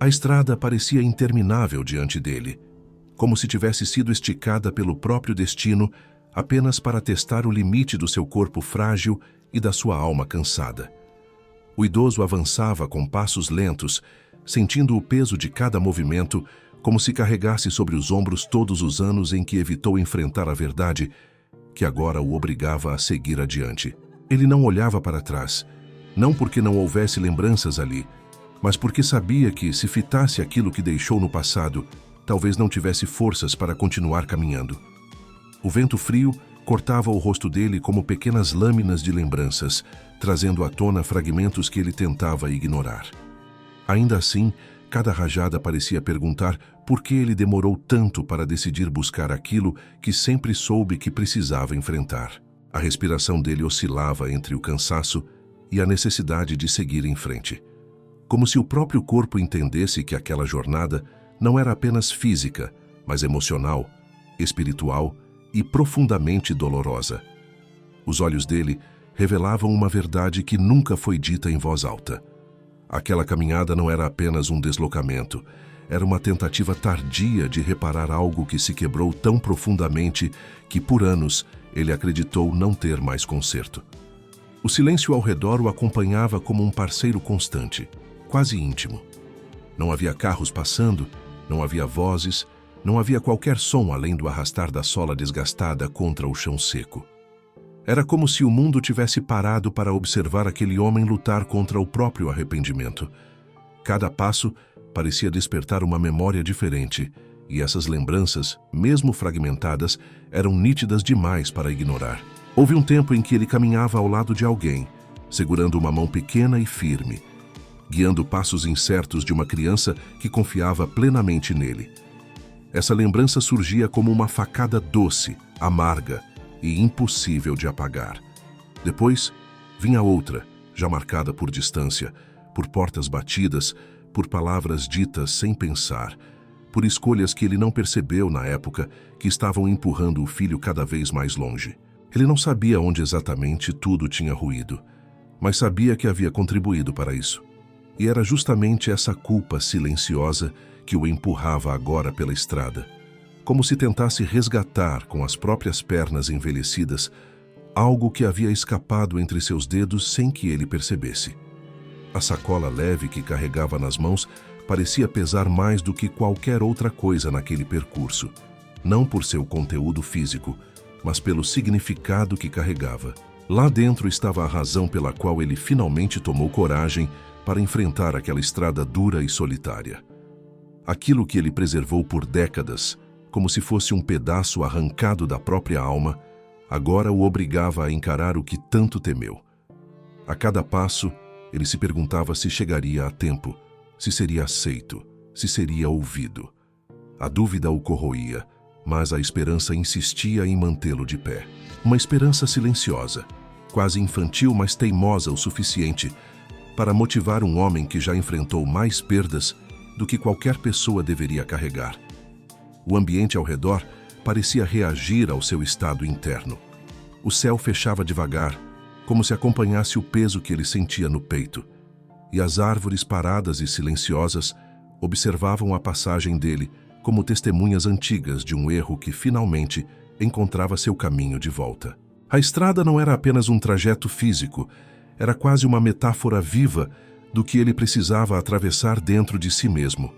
A estrada parecia interminável diante dele, como se tivesse sido esticada pelo próprio destino apenas para testar o limite do seu corpo frágil e da sua alma cansada. O idoso avançava com passos lentos, sentindo o peso de cada movimento, como se carregasse sobre os ombros todos os anos em que evitou enfrentar a verdade, que agora o obrigava a seguir adiante. Ele não olhava para trás, não porque não houvesse lembranças ali, mas porque sabia que, se fitasse aquilo que deixou no passado, talvez não tivesse forças para continuar caminhando. O vento frio cortava o rosto dele como pequenas lâminas de lembranças, trazendo à tona fragmentos que ele tentava ignorar. Ainda assim, cada rajada parecia perguntar por que ele demorou tanto para decidir buscar aquilo que sempre soube que precisava enfrentar. A respiração dele oscilava entre o cansaço e a necessidade de seguir em frente. Como se o próprio corpo entendesse que aquela jornada não era apenas física, mas emocional, espiritual e profundamente dolorosa. Os olhos dele revelavam uma verdade que nunca foi dita em voz alta. Aquela caminhada não era apenas um deslocamento, era uma tentativa tardia de reparar algo que se quebrou tão profundamente que, por anos, ele acreditou não ter mais conserto. O silêncio ao redor o acompanhava como um parceiro constante, quase íntimo. Não havia carros passando, não havia vozes, não havia qualquer som além do arrastar da sola desgastada contra o chão seco. Era como se o mundo tivesse parado para observar aquele homem lutar contra o próprio arrependimento. Cada passo parecia despertar uma memória diferente, e essas lembranças, mesmo fragmentadas, eram nítidas demais para ignorar. Houve um tempo em que ele caminhava ao lado de alguém, segurando uma mão pequena e firme, guiando passos incertos de uma criança que confiava plenamente nele. Essa lembrança surgia como uma facada doce, amarga e impossível de apagar. Depois, vinha outra, já marcada por distância, por portas batidas, por palavras ditas sem pensar, por escolhas que ele não percebeu na época que estavam empurrando o filho cada vez mais longe. Ele não sabia onde exatamente tudo tinha ruído, mas sabia que havia contribuído para isso. E era justamente essa culpa silenciosa que o empurrava agora pela estrada, como se tentasse resgatar com as próprias pernas envelhecidas algo que havia escapado entre seus dedos sem que ele percebesse. A sacola leve que carregava nas mãos parecia pesar mais do que qualquer outra coisa naquele percurso, não por seu conteúdo físico, mas pelo significado que carregava. Lá dentro estava a razão pela qual ele finalmente tomou coragem para enfrentar aquela estrada dura e solitária. Aquilo que ele preservou por décadas, como se fosse um pedaço arrancado da própria alma, agora o obrigava a encarar o que tanto temeu. A cada passo, ele se perguntava se chegaria a tempo, se seria aceito, se seria ouvido. A dúvida o corroía, mas a esperança insistia em mantê-lo de pé. Uma esperança silenciosa, quase infantil, mas teimosa o suficiente para motivar um homem que já enfrentou mais perdas do que qualquer pessoa deveria carregar. O ambiente ao redor parecia reagir ao seu estado interno. O céu fechava devagar, como se acompanhasse o peso que ele sentia no peito, e as árvores paradas e silenciosas observavam a passagem dele como testemunhas antigas de um erro que finalmente encontrava seu caminho de volta. A estrada não era apenas um trajeto físico, era quase uma metáfora viva do que ele precisava atravessar dentro de si mesmo.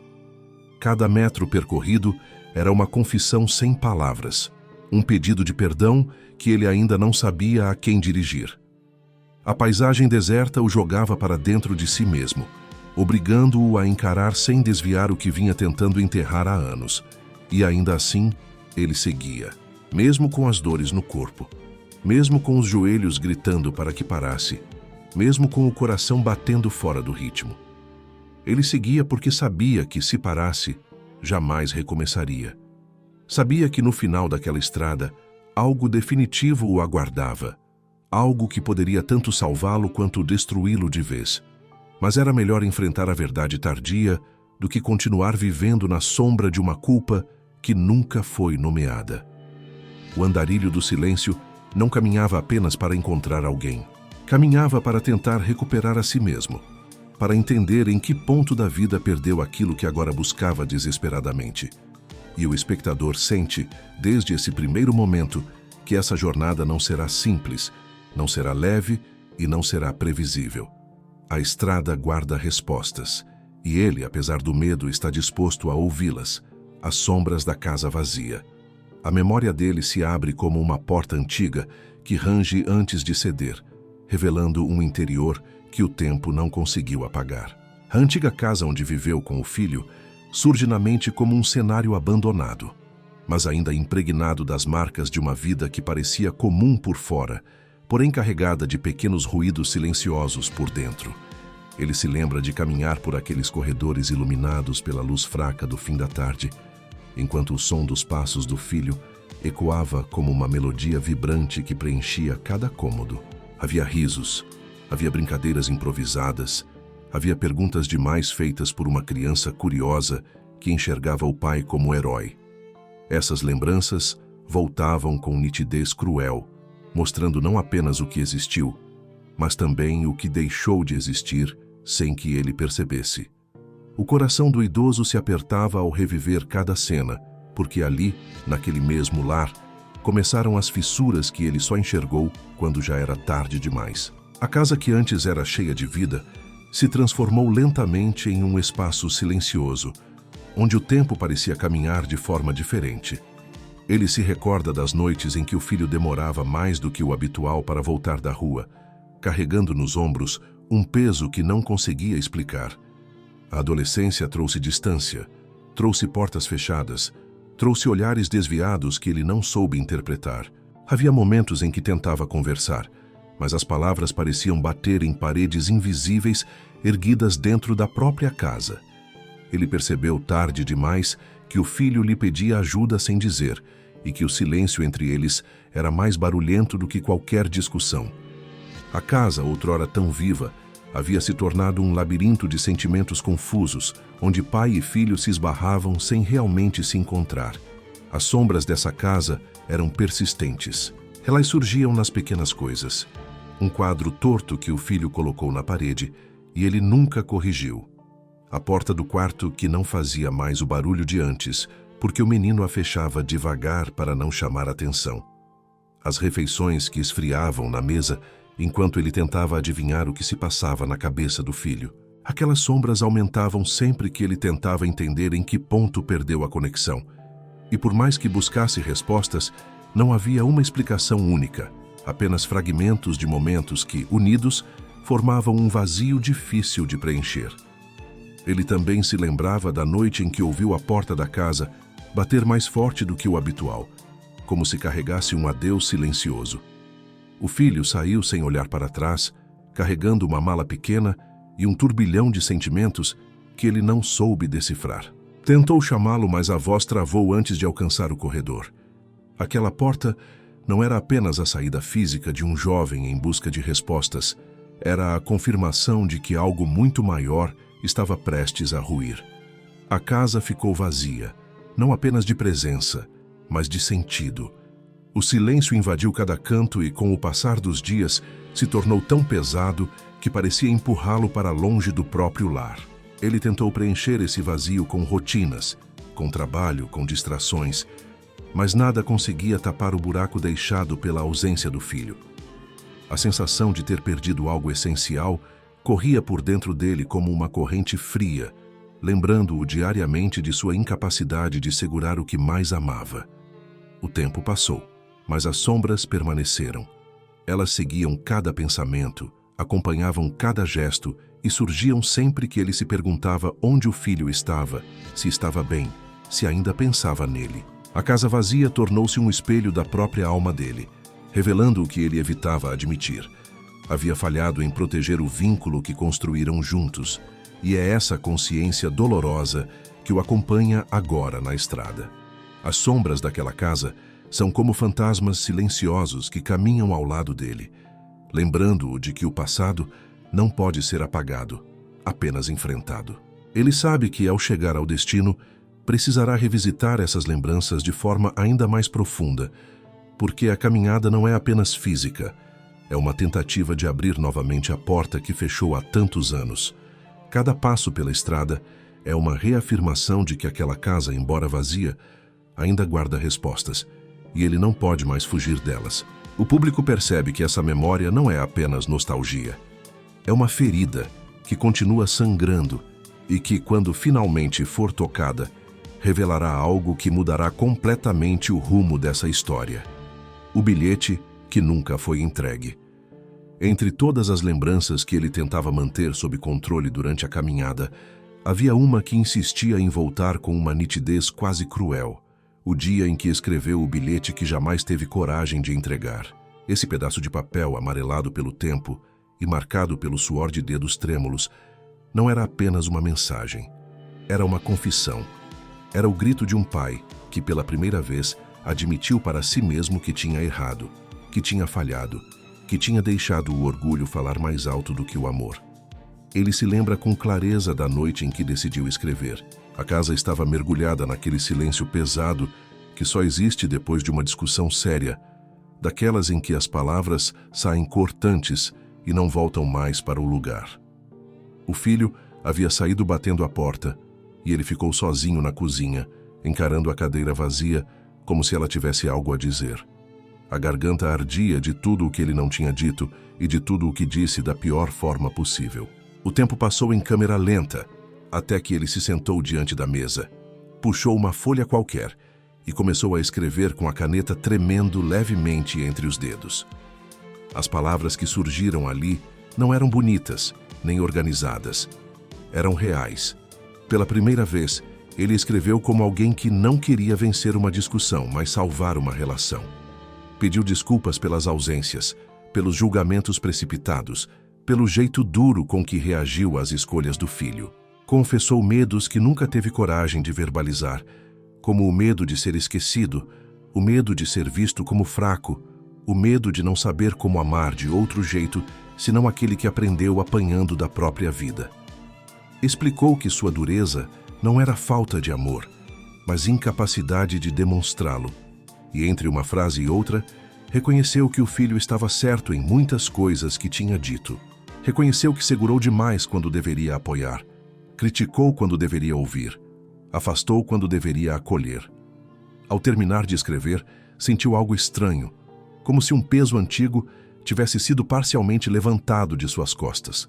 Cada metro percorrido era uma confissão sem palavras, um pedido de perdão que ele ainda não sabia a quem dirigir. A paisagem deserta o jogava para dentro de si mesmo, obrigando-o a encarar sem desviar o que vinha tentando enterrar há anos. E ainda assim, ele seguia, mesmo com as dores no corpo, mesmo com os joelhos gritando para que parasse, mesmo com o coração batendo fora do ritmo. Ele seguia porque sabia que, se parasse, jamais recomeçaria. Sabia que no final daquela estrada, algo definitivo o aguardava, algo que poderia tanto salvá-lo quanto destruí-lo de vez. Mas era melhor enfrentar a verdade tardia do que continuar vivendo na sombra de uma culpa que nunca foi nomeada. O andarilho do silêncio não caminhava apenas para encontrar alguém. Caminhava para tentar recuperar a si mesmo. para entender em que ponto da vida perdeu aquilo que agora buscava desesperadamente. E o espectador sente, desde esse primeiro momento, que essa jornada não será simples, não será leve e não será previsível. A estrada guarda respostas, e ele, apesar do medo, está disposto a ouvi-las, as sombras da casa vazia. A memória dele se abre como uma porta antiga que range antes de ceder, revelando um interior que o tempo não conseguiu apagar. A antiga casa onde viveu com o filho surge na mente como um cenário abandonado, mas ainda impregnado das marcas de uma vida que parecia comum por fora, porém carregada de pequenos ruídos silenciosos por dentro. Ele se lembra de caminhar por aqueles corredores iluminados pela luz fraca do fim da tarde, enquanto o som dos passos do filho ecoava como uma melodia vibrante que preenchia cada cômodo. Havia risos, havia brincadeiras improvisadas, havia perguntas demais feitas por uma criança curiosa que enxergava o pai como herói. Essas lembranças voltavam com nitidez cruel, mostrando não apenas o que existiu, mas também o que deixou de existir sem que ele percebesse. O coração do idoso se apertava ao reviver cada cena, porque ali, naquele mesmo lar, começaram as fissuras que ele só enxergou quando já era tarde demais. A casa que antes era cheia de vida se transformou lentamente em um espaço silencioso, onde o tempo parecia caminhar de forma diferente. Ele se recorda das noites em que o filho demorava mais do que o habitual para voltar da rua, carregando nos ombros um peso que não conseguia explicar. A adolescência trouxe distância, trouxe portas fechadas, trouxe olhares desviados que ele não soube interpretar. Havia momentos em que tentava conversar, mas as palavras pareciam bater em paredes invisíveis erguidas dentro da própria casa. Ele percebeu tarde demais que o filho lhe pedia ajuda sem dizer, e que o silêncio entre eles era mais barulhento do que qualquer discussão. A casa, outrora tão viva, havia se tornado um labirinto de sentimentos confusos, onde pai e filho se esbarravam sem realmente se encontrar. As sombras dessa casa eram persistentes. Elas surgiam nas pequenas coisas. Um quadro torto que o filho colocou na parede, e ele nunca corrigiu. A porta do quarto que não fazia mais o barulho de antes, porque o menino a fechava devagar para não chamar atenção. As refeições que esfriavam na mesa enquanto ele tentava adivinhar o que se passava na cabeça do filho. Aquelas sombras aumentavam sempre que ele tentava entender em que ponto perdeu a conexão. E por mais que buscasse respostas, não havia uma explicação única, apenas fragmentos de momentos que, unidos, formavam um vazio difícil de preencher. Ele também se lembrava da noite em que ouviu a porta da casa bater mais forte do que o habitual, como se carregasse um adeus silencioso. O filho saiu sem olhar para trás, carregando uma mala pequena e um turbilhão de sentimentos que ele não soube decifrar. Tentou chamá-lo, mas a voz travou antes de alcançar o corredor. Aquela porta não era apenas a saída física de um jovem em busca de respostas, era a confirmação de que algo muito maior estava prestes a ruir. A casa ficou vazia, não apenas de presença, mas de sentido. O silêncio invadiu cada canto e, com o passar dos dias, se tornou tão pesado que parecia empurrá-lo para longe do próprio lar. Ele tentou preencher esse vazio com rotinas, com trabalho, com distrações, mas nada conseguia tapar o buraco deixado pela ausência do filho. A sensação de ter perdido algo essencial corria por dentro dele como uma corrente fria, lembrando-o diariamente de sua incapacidade de segurar o que mais amava. O tempo passou, mas as sombras permaneceram. Elas seguiam cada pensamento, acompanhavam cada gesto e surgiam sempre que ele se perguntava onde o filho estava, se estava bem, se ainda pensava nele. A casa vazia tornou-se um espelho da própria alma dele, revelando o que ele evitava admitir. Havia falhado em proteger o vínculo que construíram juntos, e é essa consciência dolorosa que o acompanha agora na estrada. As sombras daquela casa são como fantasmas silenciosos que caminham ao lado dele, lembrando-o de que o passado não pode ser apagado, apenas enfrentado. Ele sabe que, ao chegar ao destino, precisará revisitar essas lembranças de forma ainda mais profunda, porque a caminhada não é apenas física, é uma tentativa de abrir novamente a porta que fechou há tantos anos. Cada passo pela estrada é uma reafirmação de que aquela casa, embora vazia, ainda guarda respostas, e ele não pode mais fugir delas. O público percebe que essa memória não é apenas nostalgia. É uma ferida que continua sangrando e que, quando finalmente for tocada, revelará algo que mudará completamente o rumo dessa história. O bilhete que nunca foi entregue. Entre todas as lembranças que ele tentava manter sob controle durante a caminhada, havia uma que insistia em voltar com uma nitidez quase cruel. O dia em que escreveu o bilhete que jamais teve coragem de entregar. Esse pedaço de papel amarelado pelo tempo e marcado pelo suor de dedos trêmulos não era apenas uma mensagem. Era uma confissão. Era o grito de um pai que, pela primeira vez, admitiu para si mesmo que tinha errado, que tinha falhado, que tinha deixado o orgulho falar mais alto do que o amor. Ele se lembra com clareza da noite em que decidiu escrever. A casa estava mergulhada naquele silêncio pesado que só existe depois de uma discussão séria, daquelas em que as palavras saem cortantes e não voltam mais para o lugar. O filho havia saído batendo a porta e ele ficou sozinho na cozinha, encarando a cadeira vazia como se ela tivesse algo a dizer. A garganta ardia de tudo o que ele não tinha dito e de tudo o que disse da pior forma possível. O tempo passou em câmera lenta, até que ele se sentou diante da mesa, puxou uma folha qualquer e começou a escrever com a caneta tremendo levemente entre os dedos. As palavras que surgiram ali não eram bonitas, nem organizadas. Eram reais. Pela primeira vez, ele escreveu como alguém que não queria vencer uma discussão, mas salvar uma relação. Pediu desculpas pelas ausências, pelos julgamentos precipitados, pelo jeito duro com que reagiu às escolhas do filho. Confessou medos que nunca teve coragem de verbalizar, como o medo de ser esquecido, o medo de ser visto como fraco, o medo de não saber como amar de outro jeito, senão aquele que aprendeu apanhando da própria vida. Explicou que sua dureza não era falta de amor, mas incapacidade de demonstrá-lo. E entre uma frase e outra, reconheceu que o filho estava certo em muitas coisas que tinha dito. Reconheceu que segurou demais quando deveria apoiar, criticou quando deveria ouvir, afastou quando deveria acolher. Ao terminar de escrever, sentiu algo estranho, como se um peso antigo tivesse sido parcialmente levantado de suas costas.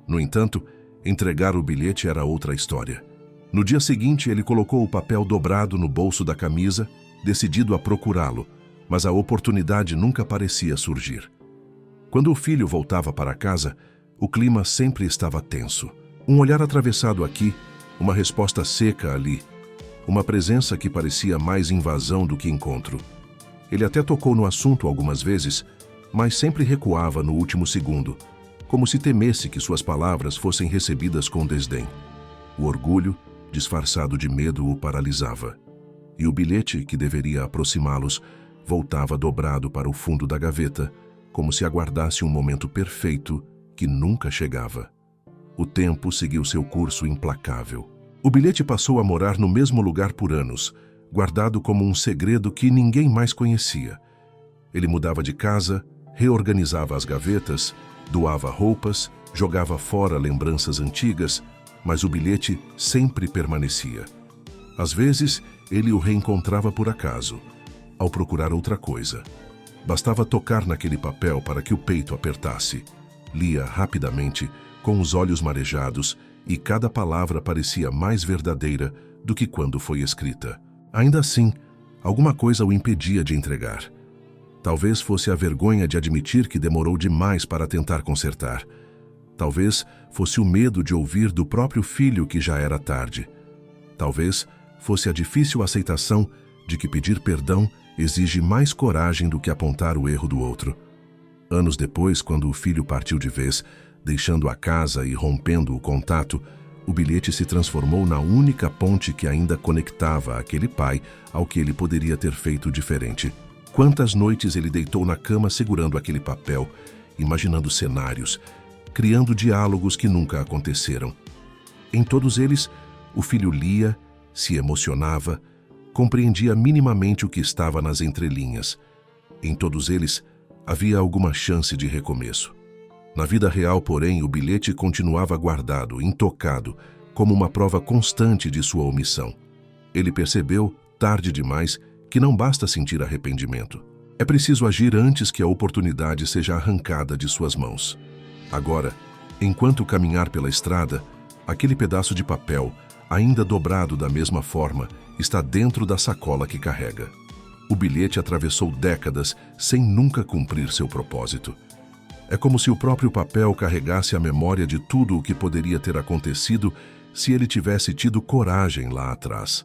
No entanto, entregar o bilhete era outra história. No dia seguinte, ele colocou o papel dobrado no bolso da camisa, decidido a procurá-lo, mas a oportunidade nunca parecia surgir. Quando o filho voltava para casa, o clima sempre estava tenso. Um olhar atravessado aqui, uma resposta seca ali, uma presença que parecia mais invasão do que encontro. Ele até tocou no assunto algumas vezes, mas sempre recuava no último segundo, como se temesse que suas palavras fossem recebidas com desdém. O orgulho, disfarçado de medo, o paralisava. E o bilhete, que deveria aproximá-los, voltava dobrado para o fundo da gaveta, como se aguardasse um momento perfeito que nunca chegava. O tempo seguiu seu curso implacável. O bilhete passou a morar no mesmo lugar por anos, guardado como um segredo que ninguém mais conhecia. Ele mudava de casa, reorganizava as gavetas, doava roupas, jogava fora lembranças antigas, mas o bilhete sempre permanecia. Às vezes, ele o reencontrava por acaso, ao procurar outra coisa. Bastava tocar naquele papel para que o peito apertasse. Lia rapidamente, com os olhos marejados, e cada palavra parecia mais verdadeira do que quando foi escrita. Ainda assim, alguma coisa o impedia de entregar. Talvez fosse a vergonha de admitir que demorou demais para tentar consertar. Talvez fosse o medo de ouvir do próprio filho que já era tarde. Talvez fosse a difícil aceitação de que pedir perdão exige mais coragem do que apontar o erro do outro. Anos depois, quando o filho partiu de vez, deixando a casa e rompendo o contato, o bilhete se transformou na única ponte que ainda conectava aquele pai ao que ele poderia ter feito diferente. Quantas noites ele deitou na cama segurando aquele papel, imaginando cenários, criando diálogos que nunca aconteceram. Em todos eles, o filho lia, se emocionava, compreendia minimamente o que estava nas entrelinhas. Em todos eles, havia alguma chance de recomeço. Na vida real, porém, o bilhete continuava guardado, intocado, como uma prova constante de sua omissão. Ele percebeu, tarde demais, que não basta sentir arrependimento. É preciso agir antes que a oportunidade seja arrancada de suas mãos. Agora, enquanto caminhar pela estrada, aquele pedaço de papel, ainda dobrado da mesma forma, está dentro da sacola que carrega. O bilhete atravessou décadas sem nunca cumprir seu propósito. É como se o próprio papel carregasse a memória de tudo o que poderia ter acontecido se ele tivesse tido coragem lá atrás.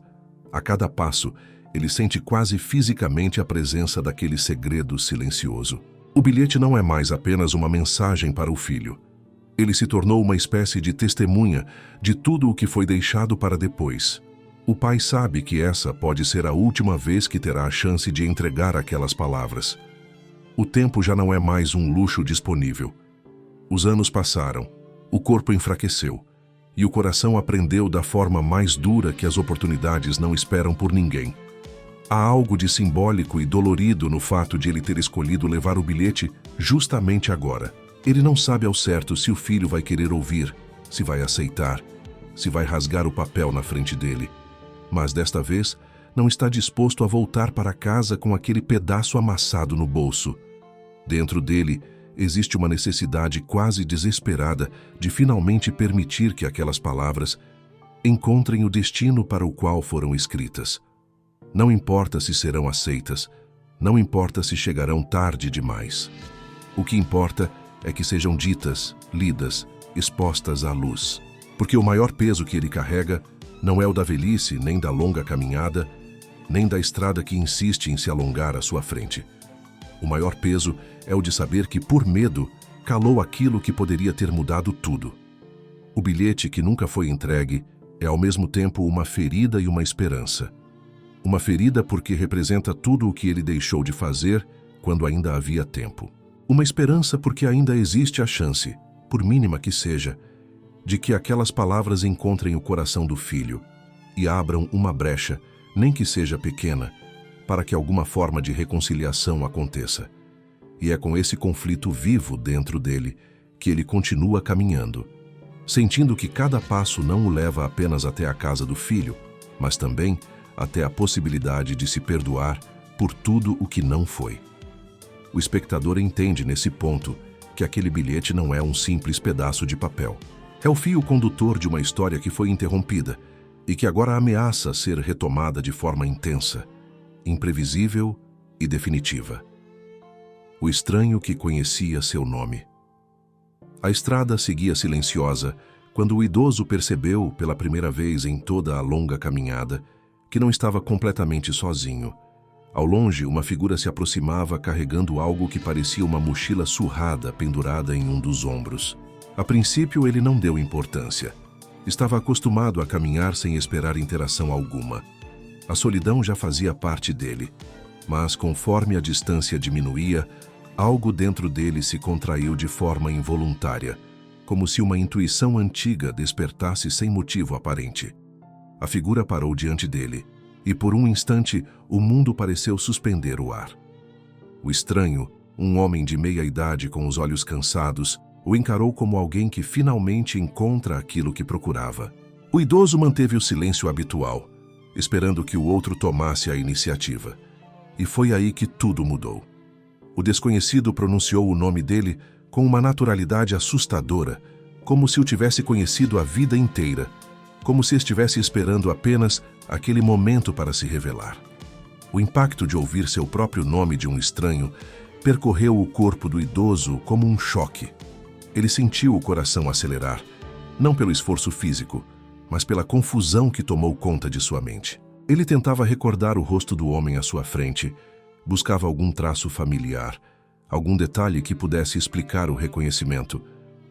A cada passo, ele sente quase fisicamente a presença daquele segredo silencioso. O bilhete não é mais apenas uma mensagem para o filho. Ele se tornou uma espécie de testemunha de tudo o que foi deixado para depois. O pai sabe que essa pode ser a última vez que terá a chance de entregar aquelas palavras. O tempo já não é mais um luxo disponível. Os anos passaram, o corpo enfraqueceu, e o coração aprendeu da forma mais dura que as oportunidades não esperam por ninguém. Há algo de simbólico e dolorido no fato de ele ter escolhido levar o bilhete justamente agora. Ele não sabe ao certo se o filho vai querer ouvir, se vai aceitar, se vai rasgar o papel na frente dele. Mas desta vez, não está disposto a voltar para casa com aquele pedaço amassado no bolso. Dentro dele, existe uma necessidade quase desesperada de finalmente permitir que aquelas palavras encontrem o destino para o qual foram escritas. Não importa se serão aceitas, não importa se chegarão tarde demais. O que importa é que sejam ditas, lidas, expostas à luz. Porque o maior peso que ele carrega não é o da velhice, nem da longa caminhada, nem da estrada que insiste em se alongar à sua frente. O maior peso é o de saber que, por medo, calou aquilo que poderia ter mudado tudo. O bilhete que nunca foi entregue é ao mesmo tempo uma ferida e uma esperança. Uma ferida porque representa tudo o que ele deixou de fazer quando ainda havia tempo. Uma esperança porque ainda existe a chance, por mínima que seja, de que aquelas palavras encontrem o coração do filho e abram uma brecha, nem que seja pequena, para que alguma forma de reconciliação aconteça. E é com esse conflito vivo dentro dele que ele continua caminhando, sentindo que cada passo não o leva apenas até a casa do filho, mas também até a possibilidade de se perdoar por tudo o que não foi. O espectador entende nesse ponto que aquele bilhete não é um simples pedaço de papel. É o fio condutor de uma história que foi interrompida e que agora ameaça ser retomada de forma intensa, imprevisível e definitiva. O estranho que conhecia seu nome. A estrada seguia silenciosa quando o idoso percebeu, pela primeira vez em toda a longa caminhada, que não estava completamente sozinho. Ao longe, uma figura se aproximava carregando algo que parecia uma mochila surrada pendurada em um dos ombros. A princípio, ele não deu importância. Estava acostumado a caminhar sem esperar interação alguma. A solidão já fazia parte dele. Mas, conforme a distância diminuía, algo dentro dele se contraiu de forma involuntária, como se uma intuição antiga despertasse sem motivo aparente. A figura parou diante dele, e por um instante o mundo pareceu suspender o ar. O estranho, um homem de meia idade com os olhos cansados, o encarou como alguém que finalmente encontra aquilo que procurava. O idoso manteve o silêncio habitual, esperando que o outro tomasse a iniciativa. E foi aí que tudo mudou. O desconhecido pronunciou o nome dele com uma naturalidade assustadora, como se o tivesse conhecido a vida inteira, como se estivesse esperando apenas aquele momento para se revelar. O impacto de ouvir seu próprio nome de um estranho percorreu o corpo do idoso como um choque. Ele sentiu o coração acelerar, não pelo esforço físico, mas pela confusão que tomou conta de sua mente. Ele tentava recordar o rosto do homem à sua frente, buscava algum traço familiar, algum detalhe que pudesse explicar o reconhecimento,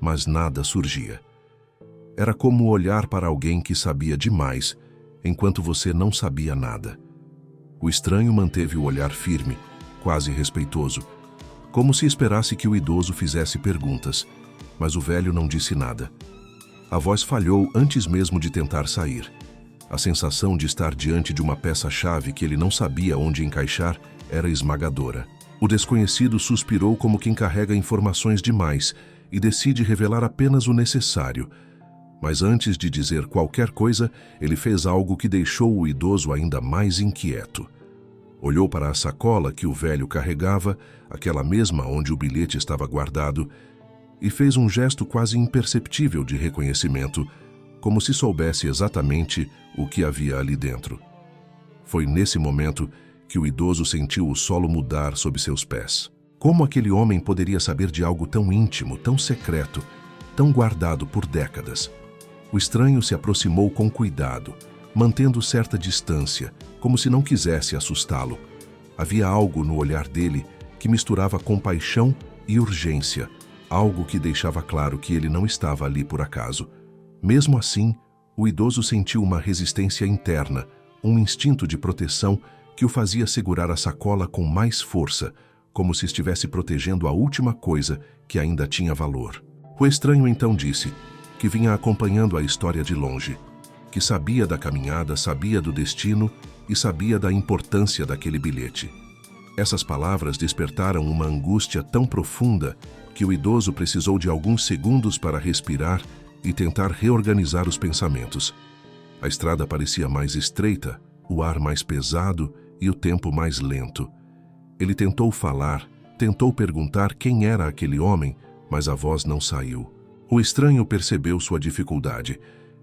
mas nada surgia. Era como olhar para alguém que sabia demais, enquanto você não sabia nada. O estranho manteve o olhar firme, quase respeitoso, como se esperasse que o idoso fizesse perguntas, mas o velho não disse nada. A voz falhou antes mesmo de tentar sair. A sensação de estar diante de uma peça-chave que ele não sabia onde encaixar era esmagadora. O desconhecido suspirou como quem carrega informações demais e decide revelar apenas o necessário. Mas antes de dizer qualquer coisa, ele fez algo que deixou o idoso ainda mais inquieto. Olhou para a sacola que o velho carregava, aquela mesma onde o bilhete estava guardado, e fez um gesto quase imperceptível de reconhecimento, como se soubesse exatamente o que havia ali dentro. Foi nesse momento que o idoso sentiu o solo mudar sob seus pés. Como aquele homem poderia saber de algo tão íntimo, tão secreto, tão guardado por décadas? O estranho se aproximou com cuidado, mantendo certa distância, como se não quisesse assustá-lo. Havia algo no olhar dele que misturava compaixão e urgência, algo que deixava claro que ele não estava ali por acaso. Mesmo assim, o idoso sentiu uma resistência interna, um instinto de proteção que o fazia segurar a sacola com mais força, como se estivesse protegendo a última coisa que ainda tinha valor. O estranho então disse que vinha acompanhando a história de longe, que sabia da caminhada, sabia do destino e sabia da importância daquele bilhete. Essas palavras despertaram uma angústia tão profunda que o idoso precisou de alguns segundos para respirar e tentar reorganizar os pensamentos. A estrada parecia mais estreita, o ar mais pesado e o tempo mais lento. Ele tentou falar, tentou perguntar quem era aquele homem, mas a voz não saiu. O estranho percebeu sua dificuldade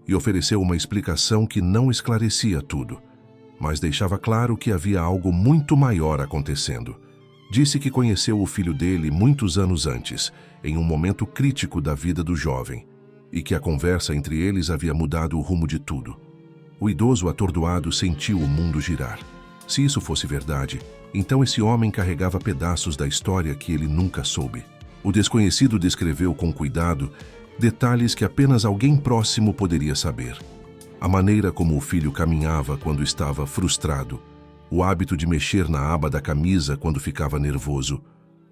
e ofereceu uma explicação que não esclarecia tudo, mas deixava claro que havia algo muito maior acontecendo. Disse que conheceu o filho dele muitos anos antes, em um momento crítico da vida do jovem, e que a conversa entre eles havia mudado o rumo de tudo. O idoso atordoado sentiu o mundo girar. Se isso fosse verdade, então esse homem carregava pedaços da história que ele nunca soube. O desconhecido descreveu com cuidado detalhes que apenas alguém próximo poderia saber. A maneira como o filho caminhava quando estava frustrado, o hábito de mexer na aba da camisa quando ficava nervoso,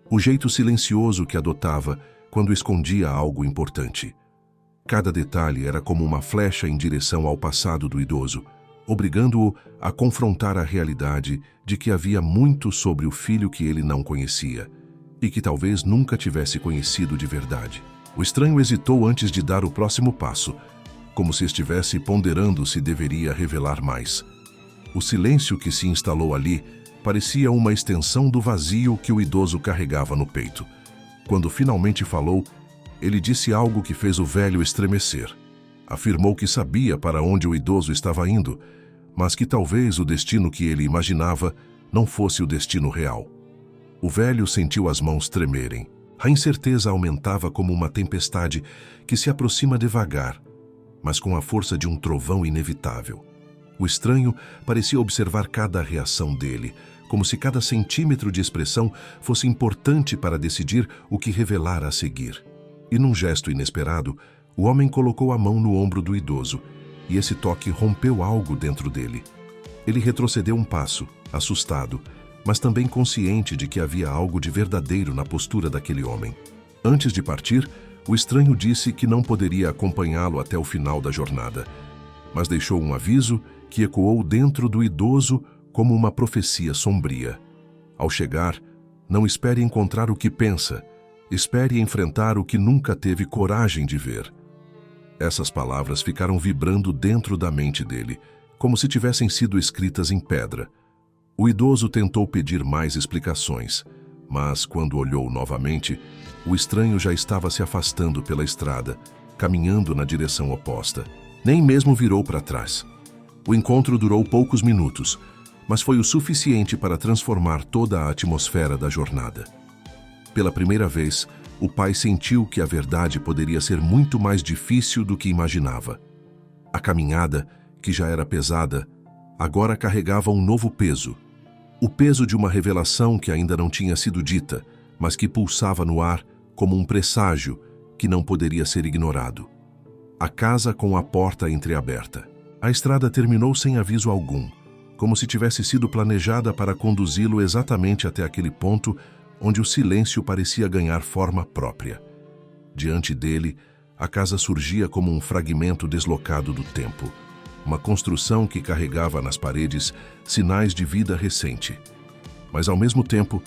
o jeito silencioso que adotava quando escondia algo importante. Cada detalhe era como uma flecha em direção ao passado do idoso, obrigando-o a confrontar a realidade de que havia muito sobre o filho que ele não conhecia e que talvez nunca tivesse conhecido de verdade. O estranho hesitou antes de dar o próximo passo, como se estivesse ponderando se deveria revelar mais. O silêncio que se instalou ali parecia uma extensão do vazio que o idoso carregava no peito. Quando finalmente falou, ele disse algo que fez o velho estremecer. Afirmou que sabia para onde o idoso estava indo, mas que talvez o destino que ele imaginava não fosse o destino real. O velho sentiu as mãos tremerem. A incerteza aumentava como uma tempestade que se aproxima devagar, mas com a força de um trovão inevitável. O estranho parecia observar cada reação dele, como se cada centímetro de expressão fosse importante para decidir o que revelar a seguir. E num gesto inesperado, o homem colocou a mão no ombro do idoso, e esse toque rompeu algo dentro dele. Ele retrocedeu um passo, assustado, mas também consciente de que havia algo de verdadeiro na postura daquele homem. Antes de partir, o estranho disse que não poderia acompanhá-lo até o final da jornada, mas deixou um aviso que ecoou dentro do idoso como uma profecia sombria. Ao chegar, não espere encontrar o que pensa, espere enfrentar o que nunca teve coragem de ver. Essas palavras ficaram vibrando dentro da mente dele, como se tivessem sido escritas em pedra. O idoso tentou pedir mais explicações, mas quando olhou novamente, o estranho já estava se afastando pela estrada, caminhando na direção oposta. Nem mesmo virou para trás. O encontro durou poucos minutos, mas foi o suficiente para transformar toda a atmosfera da jornada. Pela primeira vez, o pai sentiu que a verdade poderia ser muito mais difícil do que imaginava. A caminhada, que já era pesada, agora carregava um novo peso. O peso de uma revelação que ainda não tinha sido dita, mas que pulsava no ar como um presságio que não poderia ser ignorado. A casa com a porta entreaberta. A estrada terminou sem aviso algum, como se tivesse sido planejada para conduzi-lo exatamente até aquele ponto onde o silêncio parecia ganhar forma própria. Diante dele, a casa surgia como um fragmento deslocado do tempo, uma construção que carregava nas paredes sinais de vida recente, mas ao mesmo tempo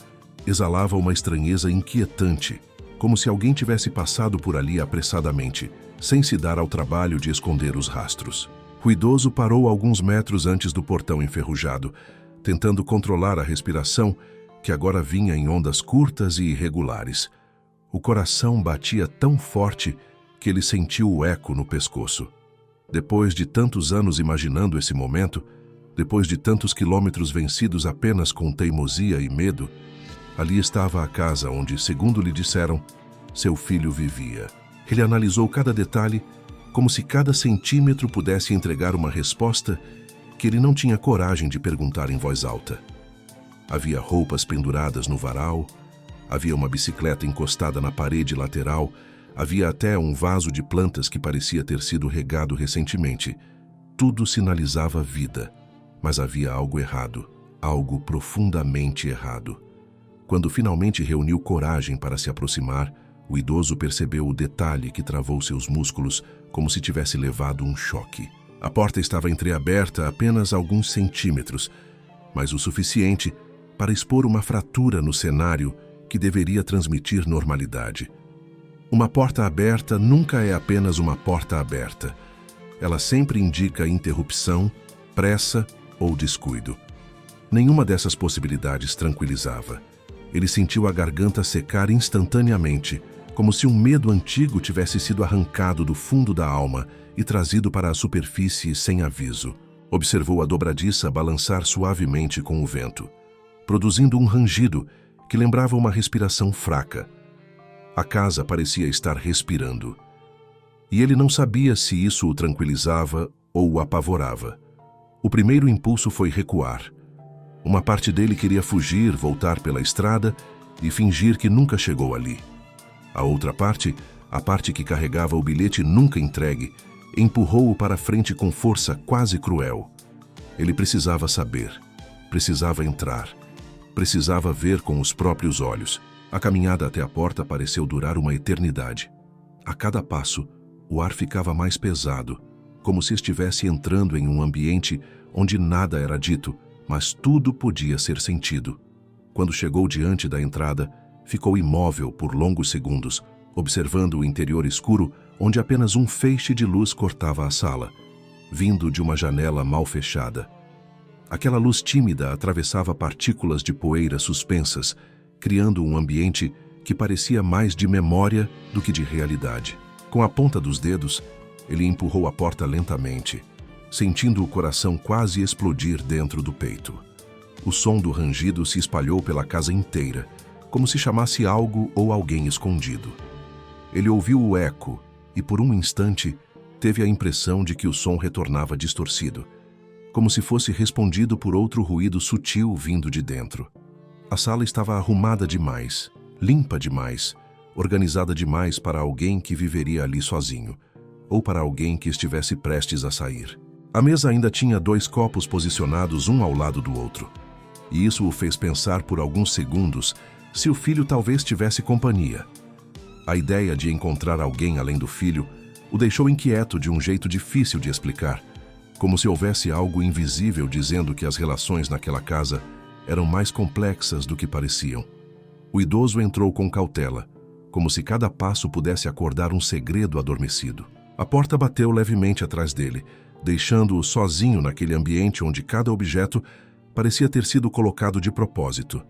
exalava uma estranheza inquietante, como se alguém tivesse passado por ali apressadamente, sem se dar ao trabalho de esconder os rastros. O idoso parou alguns metros antes do portão enferrujado, tentando controlar a respiração, que agora vinha em ondas curtas e irregulares. O coração batia tão forte que ele sentiu o eco no pescoço. Depois de tantos anos imaginando esse momento, depois de tantos quilômetros vencidos apenas com teimosia e medo, ali estava a casa onde, segundo lhe disseram, seu filho vivia. Ele analisou cada detalhe, como se cada centímetro pudesse entregar uma resposta que ele não tinha coragem de perguntar em voz alta. Havia roupas penduradas no varal, havia uma bicicleta encostada na parede lateral, havia até um vaso de plantas que parecia ter sido regado recentemente. Tudo sinalizava vida, mas havia algo errado, algo profundamente errado. Quando finalmente reuniu coragem para se aproximar, o idoso percebeu o detalhe que travou seus músculos como se tivesse levado um choque. A porta estava entreaberta apenas alguns centímetros, mas o suficiente para expor uma fratura no cenário que deveria transmitir normalidade. Uma porta aberta nunca é apenas uma porta aberta. Ela sempre indica interrupção, pressa ou descuido. Nenhuma dessas possibilidades tranquilizava. Ele sentiu a garganta secar instantaneamente, como se um medo antigo tivesse sido arrancado do fundo da alma e trazido para a superfície sem aviso. Observou a dobradiça balançar suavemente com o vento, produzindo um rangido que lembrava uma respiração fraca. A casa parecia estar respirando. E ele não sabia se isso o tranquilizava ou o apavorava. O primeiro impulso foi recuar. Uma parte dele queria fugir, voltar pela estrada e fingir que nunca chegou ali. A outra parte, a parte que carregava o bilhete nunca entregue, empurrou-o para frente com força quase cruel. Ele precisava saber, precisava entrar, precisava ver com os próprios olhos. A caminhada até a porta pareceu durar uma eternidade. A cada passo, o ar ficava mais pesado, como se estivesse entrando em um ambiente onde nada era dito, mas tudo podia ser sentido. Quando chegou diante da entrada, ficou imóvel por longos segundos, observando o interior escuro onde apenas um feixe de luz cortava a sala, vindo de uma janela mal fechada. Aquela luz tímida atravessava partículas de poeira suspensas, criando um ambiente que parecia mais de memória do que de realidade. Com a ponta dos dedos, ele empurrou a porta lentamente, sentindo o coração quase explodir dentro do peito. O som do rangido se espalhou pela casa inteira, como se chamasse algo ou alguém escondido. Ele ouviu o eco e, por um instante, teve a impressão de que o som retornava distorcido, como se fosse respondido por outro ruído sutil vindo de dentro. A sala estava arrumada demais, limpa demais, organizada demais para alguém que viveria ali sozinho, ou para alguém que estivesse prestes a sair. A mesa ainda tinha 2 copos posicionados um ao lado do outro, e isso o fez pensar por alguns segundos se o filho talvez tivesse companhia. A ideia de encontrar alguém além do filho o deixou inquieto de um jeito difícil de explicar, como se houvesse algo invisível dizendo que as relações naquela casa eram mais complexas do que pareciam. O idoso entrou com cautela, como se cada passo pudesse acordar um segredo adormecido. A porta bateu levemente atrás dele, deixando-o sozinho naquele ambiente onde cada objeto parecia ter sido colocado de propósito.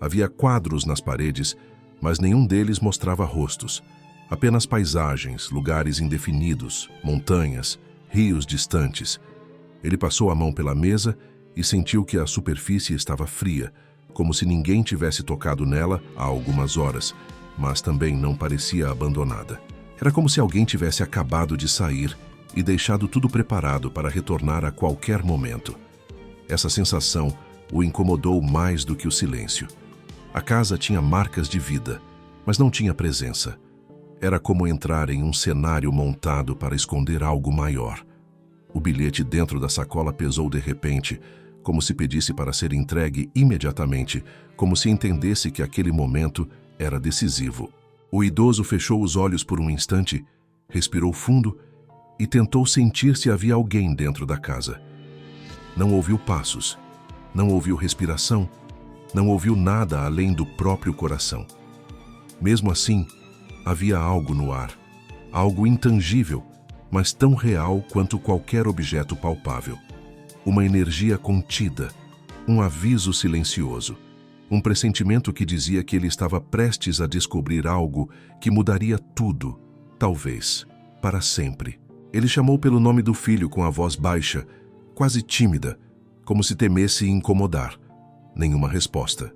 Havia quadros nas paredes, mas nenhum deles mostrava rostos. Apenas paisagens, lugares indefinidos, montanhas, rios distantes. Ele passou a mão pela mesa e sentiu que a superfície estava fria, como se ninguém tivesse tocado nela há algumas horas, mas também não parecia abandonada. Era como se alguém tivesse acabado de sair e deixado tudo preparado para retornar a qualquer momento. Essa sensação o incomodou mais do que o silêncio. A casa tinha marcas de vida, mas não tinha presença. Era como entrar em um cenário montado para esconder algo maior. O bilhete dentro da sacola pesou de repente, como se pedisse para ser entregue imediatamente, como se entendesse que aquele momento era decisivo. O idoso fechou os olhos por um instante, respirou fundo e tentou sentir se havia alguém dentro da casa. Não ouviu passos, não ouviu respiração, não ouviu nada além do próprio coração. Mesmo assim, Havia algo no ar, algo intangível, mas tão real quanto qualquer objeto palpável. Uma energia contida, um aviso silencioso, um pressentimento que dizia que ele estava prestes a descobrir algo que mudaria tudo, talvez, para sempre. Ele chamou pelo nome do filho com a voz baixa, quase tímida, como se temesse incomodar. Nenhuma resposta.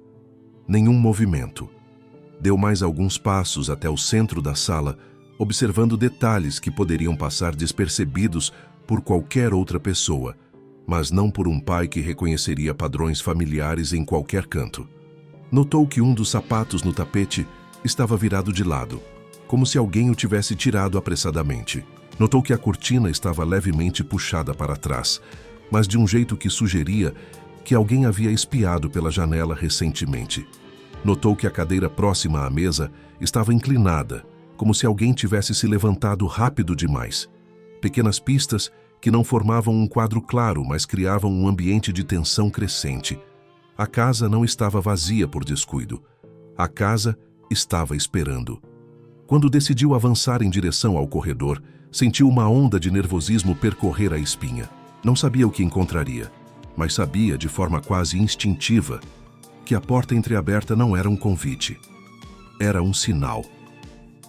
Nenhum movimento. Deu mais alguns passos até o centro da sala, observando detalhes que poderiam passar despercebidos por qualquer outra pessoa, mas não por um pai que reconheceria padrões familiares em qualquer canto. Notou que um dos sapatos no tapete estava virado de lado, como se alguém o tivesse tirado apressadamente. Notou que a cortina estava levemente puxada para trás, mas de um jeito que sugeria que alguém havia espiado pela janela recentemente. Notou que a cadeira próxima à mesa estava inclinada, como se alguém tivesse se levantado rápido demais. Pequenas pistas que não formavam um quadro claro, mas criavam um ambiente de tensão crescente. A casa não estava vazia por descuido. A casa estava esperando. Quando decidiu avançar em direção ao corredor, sentiu uma onda de nervosismo percorrer a espinha. Não sabia o que encontraria, mas sabia de forma quase instintiva que a porta entreaberta não era um convite. Era um sinal.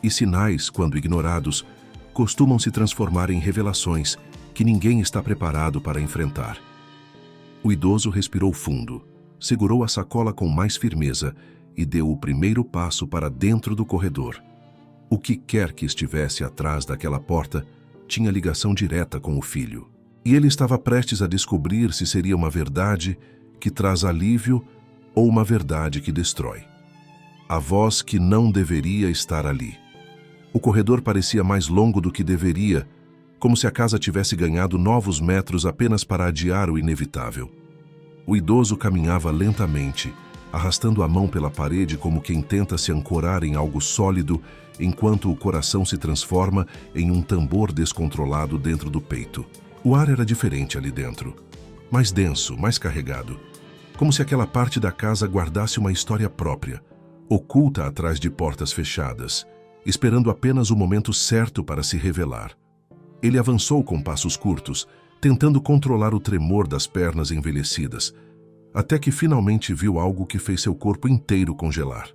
E sinais, quando ignorados, costumam se transformar em revelações que ninguém está preparado para enfrentar. O idoso respirou fundo, segurou a sacola com mais firmeza e deu o primeiro passo para dentro do corredor. O que quer que estivesse atrás daquela porta tinha ligação direta com o filho. E ele estava prestes a descobrir se seria uma verdade que traz alívio ou uma verdade que destrói. A voz que não deveria estar ali. O corredor parecia mais longo do que deveria, como se a casa tivesse ganhado novos metros apenas para adiar o inevitável. O idoso caminhava lentamente, arrastando a mão pela parede como quem tenta se ancorar em algo sólido, enquanto o coração se transforma em um tambor descontrolado dentro do peito. O ar era diferente ali dentro, mais denso, mais carregado, como se aquela parte da casa guardasse uma história própria, oculta atrás de portas fechadas, esperando apenas o momento certo para se revelar. Ele avançou com passos curtos, tentando controlar o tremor das pernas envelhecidas, até que finalmente viu algo que fez seu corpo inteiro congelar.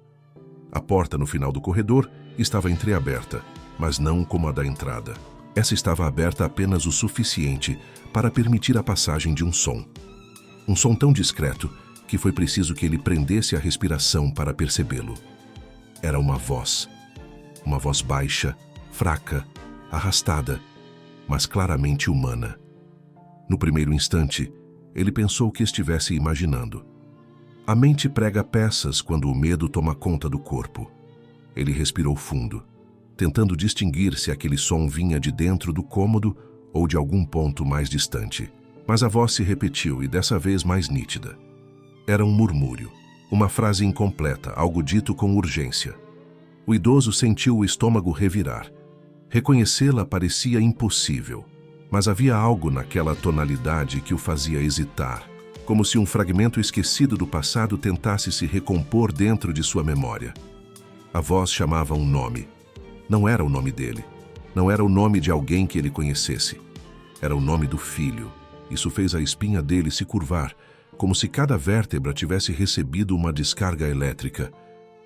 A porta no final do corredor estava entreaberta, mas não como a da entrada. Essa estava aberta apenas o suficiente para permitir a passagem de um som. Um som tão discreto que foi preciso que ele prendesse a respiração para percebê-lo. Era uma voz baixa, fraca, arrastada, mas claramente humana. No primeiro instante, ele pensou que estivesse imaginando. A mente prega peças quando o medo toma conta do corpo. Ele respirou fundo, tentando distinguir se aquele som vinha de dentro do cômodo ou de algum ponto mais distante. Mas a voz se repetiu e dessa vez mais nítida. Era um murmúrio, uma frase incompleta, algo dito com urgência. O idoso sentiu o estômago revirar. Reconhecê-la parecia impossível, mas havia algo naquela tonalidade que o fazia hesitar, como se um fragmento esquecido do passado tentasse se recompor dentro de sua memória. A voz chamava um nome. Não era o nome dele. Não era o nome de alguém que ele conhecesse. Era o nome do filho. Isso fez a espinha dele se curvar, como se cada vértebra tivesse recebido uma descarga elétrica.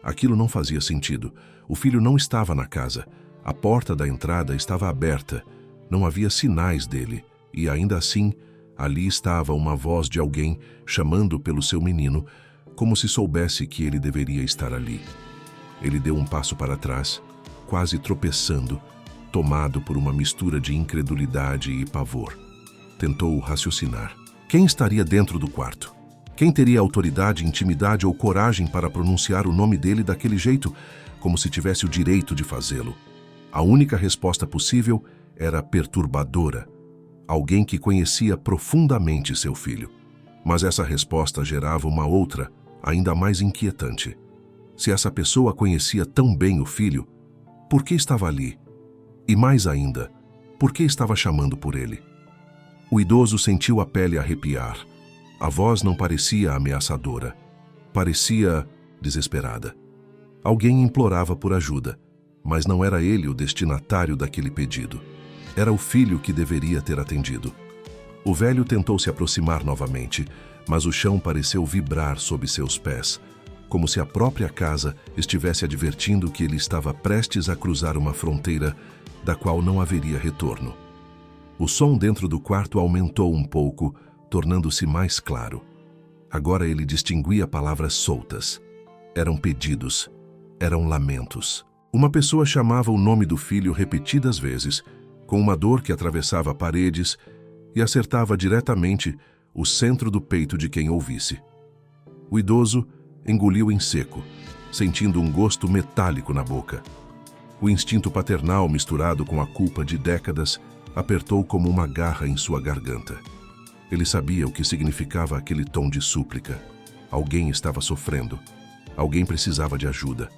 Aquilo não fazia sentido. O filho não estava na casa. A porta da entrada estava aberta. Não havia sinais dele. E ainda assim, ali estava uma voz de alguém chamando pelo seu menino, como se soubesse que ele deveria estar ali. Ele deu um passo para trás, quase tropeçando, tomado por uma mistura de incredulidade e pavor. Tentou raciocinar. Quem estaria dentro do quarto? Quem teria autoridade, intimidade ou coragem para pronunciar o nome dele daquele jeito, como se tivesse o direito de fazê-lo? A única resposta possível era perturbadora. Alguém que conhecia profundamente seu filho. Mas essa resposta gerava uma outra, ainda mais inquietante. Se essa pessoa conhecia tão bem o filho, por que estava ali? E mais ainda, por que estava chamando por ele? O idoso sentiu a pele arrepiar. A voz não parecia ameaçadora. Parecia desesperada. Alguém implorava por ajuda. Mas não era ele o destinatário daquele pedido. Era o filho que deveria ter atendido. O velho tentou se aproximar novamente, mas o chão pareceu vibrar sob seus pés, como se a própria casa estivesse advertindo que ele estava prestes a cruzar uma fronteira da qual não haveria retorno. O som dentro do quarto aumentou um pouco, tornando-se mais claro. Agora ele distinguia palavras soltas. Eram pedidos, eram lamentos. Uma pessoa chamava o nome do filho repetidas vezes, com uma dor que atravessava paredes e acertava diretamente o centro do peito de quem ouvisse. O idoso engoliu em seco, sentindo um gosto metálico na boca. O instinto paternal, misturado com a culpa de décadas, apertou como uma garra em sua garganta. Ele sabia o que significava aquele tom de súplica. Alguém estava sofrendo. Alguém precisava de ajuda.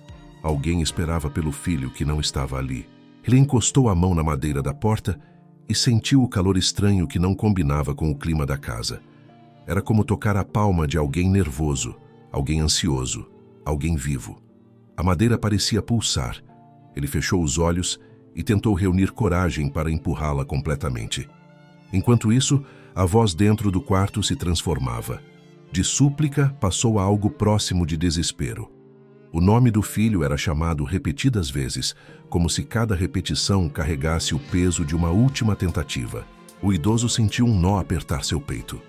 Alguém esperava pelo filho que não estava ali. Ele encostou a mão na madeira da porta e sentiu o calor estranho que não combinava com o clima da casa. Era como tocar a palma de alguém nervoso, alguém ansioso, alguém vivo. A madeira parecia pulsar. Ele fechou os olhos e tentou reunir coragem para empurrá-la completamente. Enquanto isso, a voz dentro do quarto se transformava. De súplica passou a algo próximo de desespero. O nome do filho era chamado repetidas vezes, como se cada repetição carregasse o peso de uma última tentativa. O idoso sentiu um nó apertar seu peito.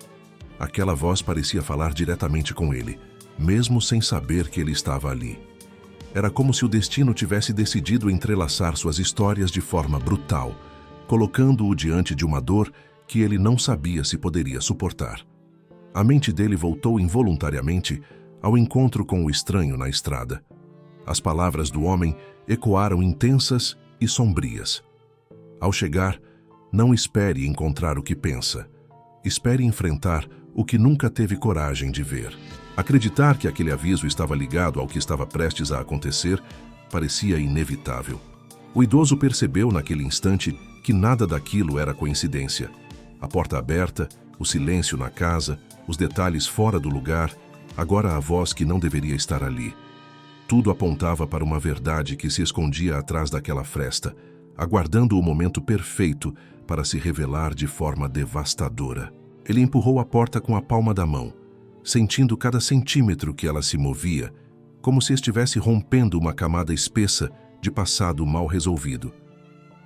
Aquela voz parecia falar diretamente com ele, mesmo sem saber que ele estava ali. Era como se o destino tivesse decidido entrelaçar suas histórias de forma brutal, colocando-o diante de uma dor que ele não sabia se poderia suportar. A mente dele voltou involuntariamente ao encontro com o estranho na estrada. As palavras do homem ecoaram intensas e sombrias. Ao chegar, não espere encontrar o que pensa. Espere enfrentar o que nunca teve coragem de ver. Acreditar que aquele aviso estava ligado ao que estava prestes a acontecer parecia inevitável. O idoso percebeu naquele instante que nada daquilo era coincidência. A porta aberta, o silêncio na casa, os detalhes fora do lugar, agora a voz que não deveria estar ali. Tudo apontava para uma verdade que se escondia atrás daquela fresta, aguardando o momento perfeito para se revelar de forma devastadora. Ele empurrou a porta com a palma da mão, sentindo cada centímetro que ela se movia, como se estivesse rompendo uma camada espessa de passado mal resolvido.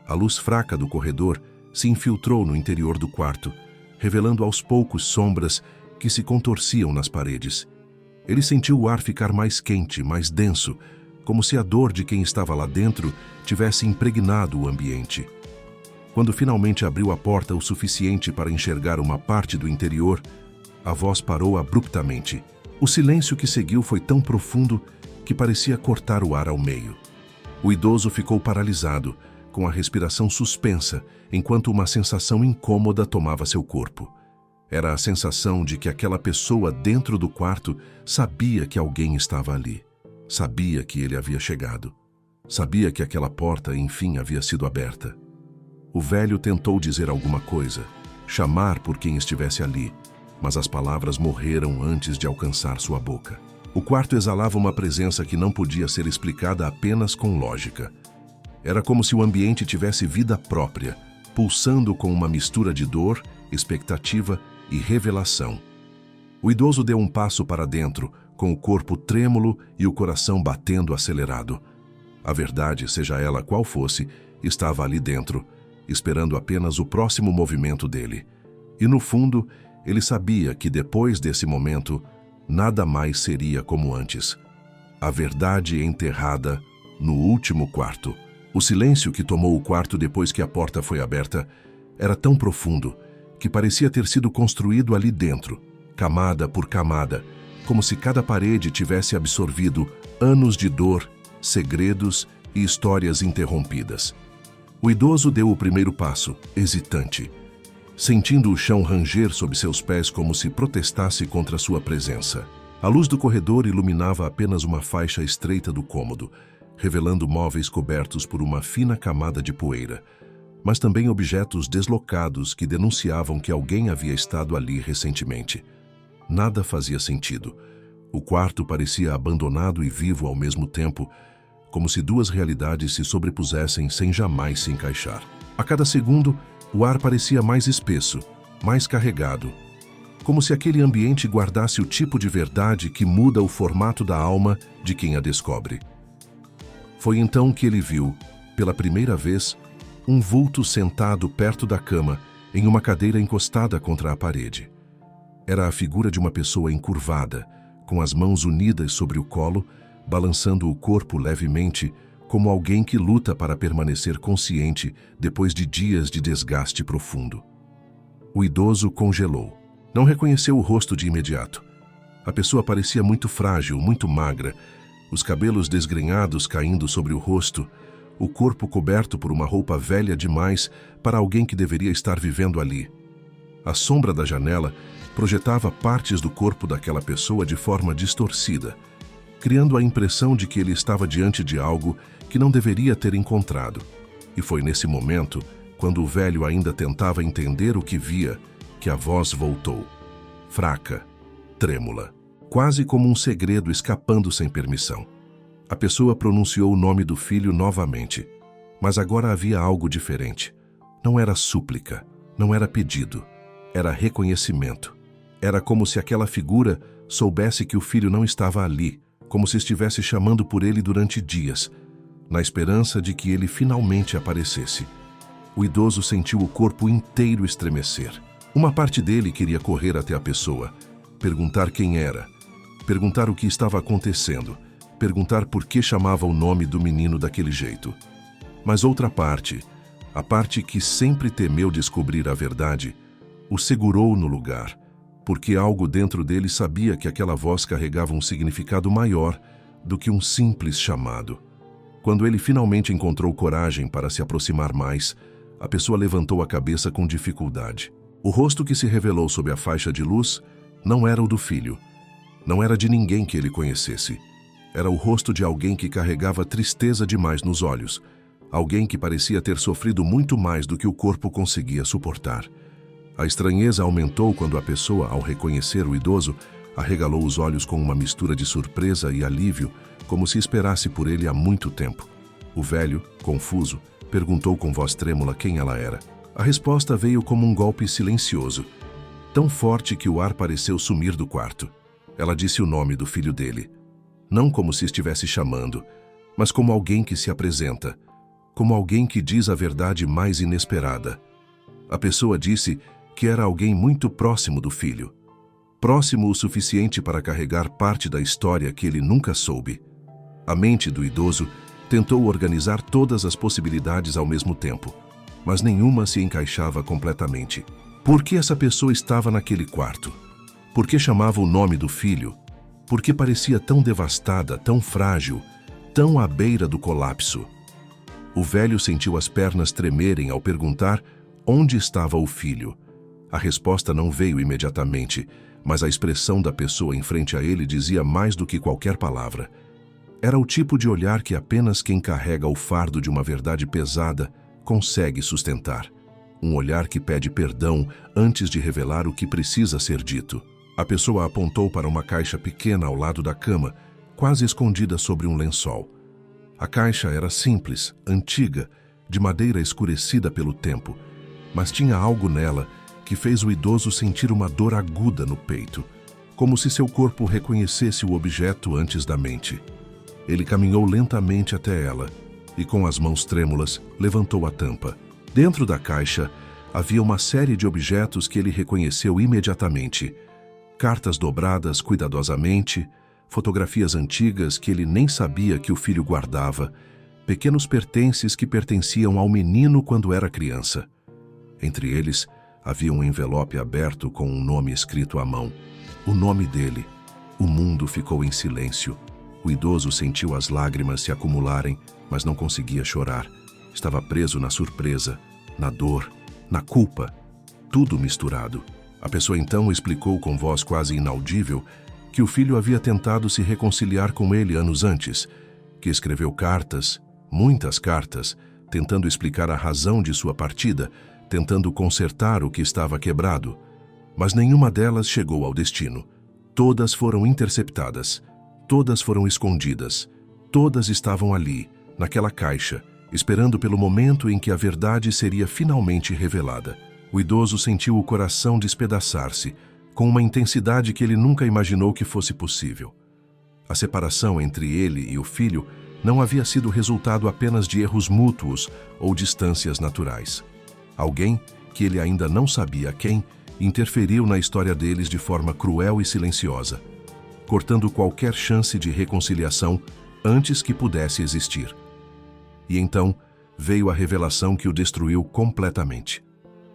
A luz fraca do corredor se infiltrou no interior do quarto, revelando aos poucos sombras que se contorciam nas paredes. Ele sentiu o ar ficar mais quente, mais denso, como se a dor de quem estava lá dentro tivesse impregnado o ambiente. Quando finalmente abriu a porta o suficiente para enxergar uma parte do interior, a voz parou abruptamente. O silêncio que seguiu foi tão profundo que parecia cortar o ar ao meio. O idoso ficou paralisado, com a respiração suspensa, enquanto uma sensação incômoda tomava seu corpo. Era a sensação de que aquela pessoa dentro do quarto sabia que alguém estava ali. Sabia que ele havia chegado. Sabia que aquela porta, enfim, havia sido aberta. O velho tentou dizer alguma coisa, chamar por quem estivesse ali, mas as palavras morreram antes de alcançar sua boca. O quarto exalava uma presença que não podia ser explicada apenas com lógica. Era como se o ambiente tivesse vida própria, pulsando com uma mistura de dor, expectativa e revelação. O idoso deu um passo para dentro, com o corpo trêmulo e o coração batendo acelerado. A verdade, seja ela qual fosse, estava ali dentro, esperando apenas o próximo movimento dele. E no fundo, ele sabia que depois desse momento, nada mais seria como antes. A verdade enterrada no último quarto. O silêncio que tomou o quarto depois que a porta foi aberta era tão profundo que parecia ter sido construído ali dentro, camada por camada, como se cada parede tivesse absorvido anos de dor, segredos e histórias interrompidas. O idoso deu o primeiro passo, hesitante, sentindo o chão ranger sob seus pés como se protestasse contra sua presença. A luz do corredor iluminava apenas uma faixa estreita do cômodo, revelando móveis cobertos por uma fina camada de poeira, mas também objetos deslocados que denunciavam que alguém havia estado ali recentemente. Nada fazia sentido. O quarto parecia abandonado e vivo ao mesmo tempo, como se duas realidades se sobrepusessem sem jamais se encaixar. A cada segundo, o ar parecia mais espesso, mais carregado, como se aquele ambiente guardasse o tipo de verdade que muda o formato da alma de quem a descobre. Foi então que ele viu, pela primeira vez, um vulto sentado perto da cama, em uma cadeira encostada contra a parede. Era a figura de uma pessoa encurvada, com as mãos unidas sobre o colo, balançando o corpo levemente, como alguém que luta para permanecer consciente depois de dias de desgaste profundo. O idoso congelou. Não reconheceu o rosto de imediato. A pessoa parecia muito frágil, muito magra, os cabelos desgrenhados caindo sobre o rosto, o corpo coberto por uma roupa velha demais para alguém que deveria estar vivendo ali. A sombra da janela projetava partes do corpo daquela pessoa de forma distorcida, criando a impressão de que ele estava diante de algo que não deveria ter encontrado. E foi nesse momento, quando o velho ainda tentava entender o que via, que a voz voltou, fraca, trêmula, quase como um segredo escapando sem permissão. A pessoa pronunciou o nome do filho novamente, mas agora havia algo diferente. Não era súplica, não era pedido, era reconhecimento. Era como se aquela figura soubesse que o filho não estava ali, como se estivesse chamando por ele durante dias, na esperança de que ele finalmente aparecesse. O idoso sentiu o corpo inteiro estremecer. Uma parte dele queria correr até a pessoa, perguntar quem era, perguntar o que estava acontecendo, perguntar por que chamava o nome do menino daquele jeito. Mas outra parte, a parte que sempre temeu descobrir a verdade, o segurou no lugar, porque algo dentro dele sabia que aquela voz carregava um significado maior do que um simples chamado. Quando ele finalmente encontrou coragem para se aproximar mais, a pessoa levantou a cabeça com dificuldade. O rosto que se revelou sob a faixa de luz não era o do filho. Não era de ninguém que ele conhecesse. Era o rosto de alguém que carregava tristeza demais nos olhos. Alguém que parecia ter sofrido muito mais do que o corpo conseguia suportar. A estranheza aumentou quando a pessoa, ao reconhecer o idoso, arregalou os olhos com uma mistura de surpresa e alívio, como se esperasse por ele há muito tempo. O velho, confuso, perguntou com voz trêmula quem ela era. A resposta veio como um golpe silencioso, tão forte que o ar pareceu sumir do quarto. Ela disse o nome do filho dele, não como se estivesse chamando, mas como alguém que se apresenta, como alguém que diz a verdade mais inesperada. A pessoa disse que era alguém muito próximo do filho, próximo o suficiente para carregar parte da história que ele nunca soube. A mente do idoso tentou organizar todas as possibilidades ao mesmo tempo, mas nenhuma se encaixava completamente. Por que essa pessoa estava naquele quarto? Por que chamava o nome do filho? Por que parecia tão devastada, tão frágil, tão à beira do colapso? O velho sentiu as pernas tremerem ao perguntar onde estava o filho. A resposta não veio imediatamente, mas a expressão da pessoa em frente a ele dizia mais do que qualquer palavra. Era o tipo de olhar que apenas quem carrega o fardo de uma verdade pesada consegue sustentar. Um olhar que pede perdão antes de revelar o que precisa ser dito. A pessoa apontou para uma caixa pequena ao lado da cama, quase escondida sobre um lençol. A caixa era simples, antiga, de madeira escurecida pelo tempo, mas tinha algo nela que fez o idoso sentir uma dor aguda no peito, como se seu corpo reconhecesse o objeto antes da mente. Ele caminhou lentamente até ela e, com as mãos trêmulas, levantou a tampa. Dentro da caixa havia uma série de objetos que ele reconheceu imediatamente. Cartas dobradas cuidadosamente, fotografias antigas que ele nem sabia que o filho guardava, pequenos pertences que pertenciam ao menino quando era criança. Entre eles, havia um envelope aberto com um nome escrito à mão. O nome dele. O mundo ficou em silêncio. O idoso sentiu as lágrimas se acumularem, mas não conseguia chorar. Estava preso na surpresa, na dor, na culpa, tudo misturado. A pessoa então explicou com voz quase inaudível que o filho havia tentado se reconciliar com ele anos antes, que escreveu cartas, muitas cartas, tentando explicar a razão de sua partida, tentando consertar o que estava quebrado. Mas nenhuma delas chegou ao destino. Todas foram interceptadas, todas foram escondidas, Todas estavam ali, naquela caixa, esperando pelo momento em que a verdade seria finalmente revelada. O idoso sentiu o coração despedaçar-se, com uma intensidade que ele nunca imaginou que fosse possível. A separação entre ele e o filho não havia sido resultado apenas de erros mútuos ou distâncias naturais. Alguém, que ele ainda não sabia quem, interferiu na história deles de forma cruel e silenciosa, cortando qualquer chance de reconciliação antes que pudesse existir. E então veio a revelação que o destruiu completamente.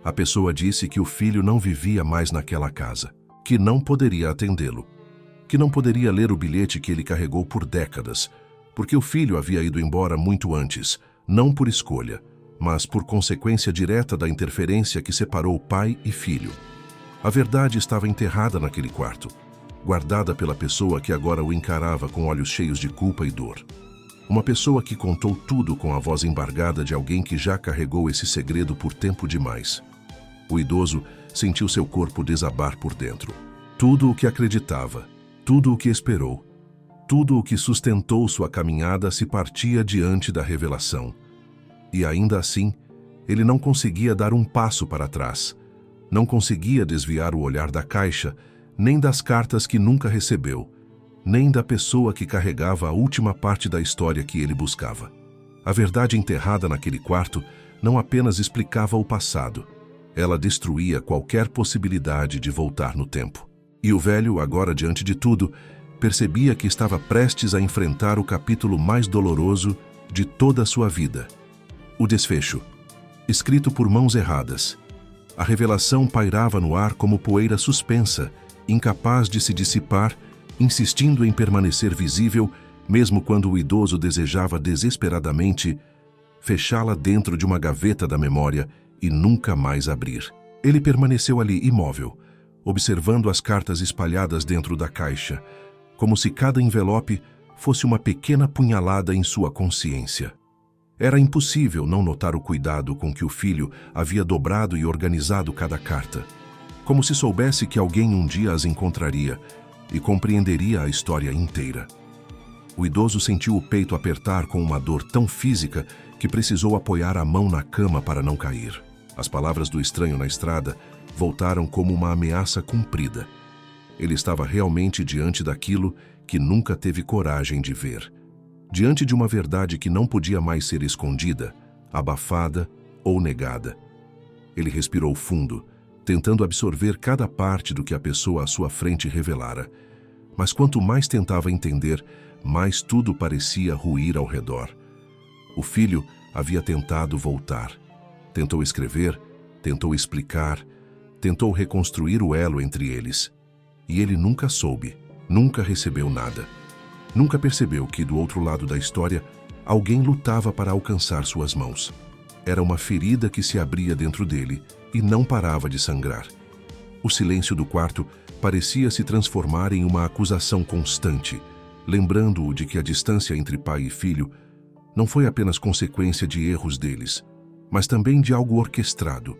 A pessoa disse que o filho não vivia mais naquela casa, que não poderia atendê-lo, que não poderia ler o bilhete que ele carregou por décadas, porque o filho havia ido embora muito antes, não por escolha, mas por consequência direta da interferência que separou pai e filho. A verdade estava enterrada naquele quarto, guardada pela pessoa que agora o encarava com olhos cheios de culpa e dor. Uma pessoa que contou tudo com a voz embargada de alguém que já carregou esse segredo por tempo demais. O idoso sentiu seu corpo desabar por dentro. Tudo o que acreditava, tudo o que esperou, tudo o que sustentou sua caminhada se partia diante da revelação. E ainda assim, ele não conseguia dar um passo para trás. Não conseguia desviar o olhar da caixa, nem das cartas que nunca recebeu, nem da pessoa que carregava a última parte da história que ele buscava. A verdade enterrada naquele quarto não apenas explicava o passado, ela destruía qualquer possibilidade de voltar no tempo. E o velho, agora diante de tudo, percebia que estava prestes a enfrentar o capítulo mais doloroso de toda a sua vida. O desfecho, escrito por mãos erradas. A revelação pairava no ar como poeira suspensa, incapaz de se dissipar, insistindo em permanecer visível, mesmo quando o idoso desejava desesperadamente fechá-la dentro de uma gaveta da memória e nunca mais abrir. Ele permaneceu ali imóvel, observando as cartas espalhadas dentro da caixa, como se cada envelope fosse uma pequena punhalada em sua consciência. Era impossível não notar o cuidado com que o filho havia dobrado e organizado cada carta, como se soubesse que alguém um dia as encontraria e compreenderia a história inteira. O idoso sentiu o peito apertar com uma dor tão física que precisou apoiar a mão na cama para não cair. As palavras do estranho na estrada voltaram como uma ameaça cumprida. Ele estava realmente diante daquilo que nunca teve coragem de ver. Diante de uma verdade que não podia mais ser escondida, abafada ou negada. Ele respirou fundo, tentando absorver cada parte do que a pessoa à sua frente revelara. Mas quanto mais tentava entender, mais tudo parecia ruir ao redor. O filho havia tentado voltar. Tentou escrever, tentou explicar, tentou reconstruir o elo entre eles. E ele nunca soube, nunca recebeu nada. Nunca percebeu que, do outro lado da história, alguém lutava para alcançar suas mãos. Era uma ferida que se abria dentro dele e não parava de sangrar. O silêncio do quarto parecia se transformar em uma acusação constante, lembrando-o de que a distância entre pai e filho não foi apenas consequência de erros deles, mas também de algo orquestrado,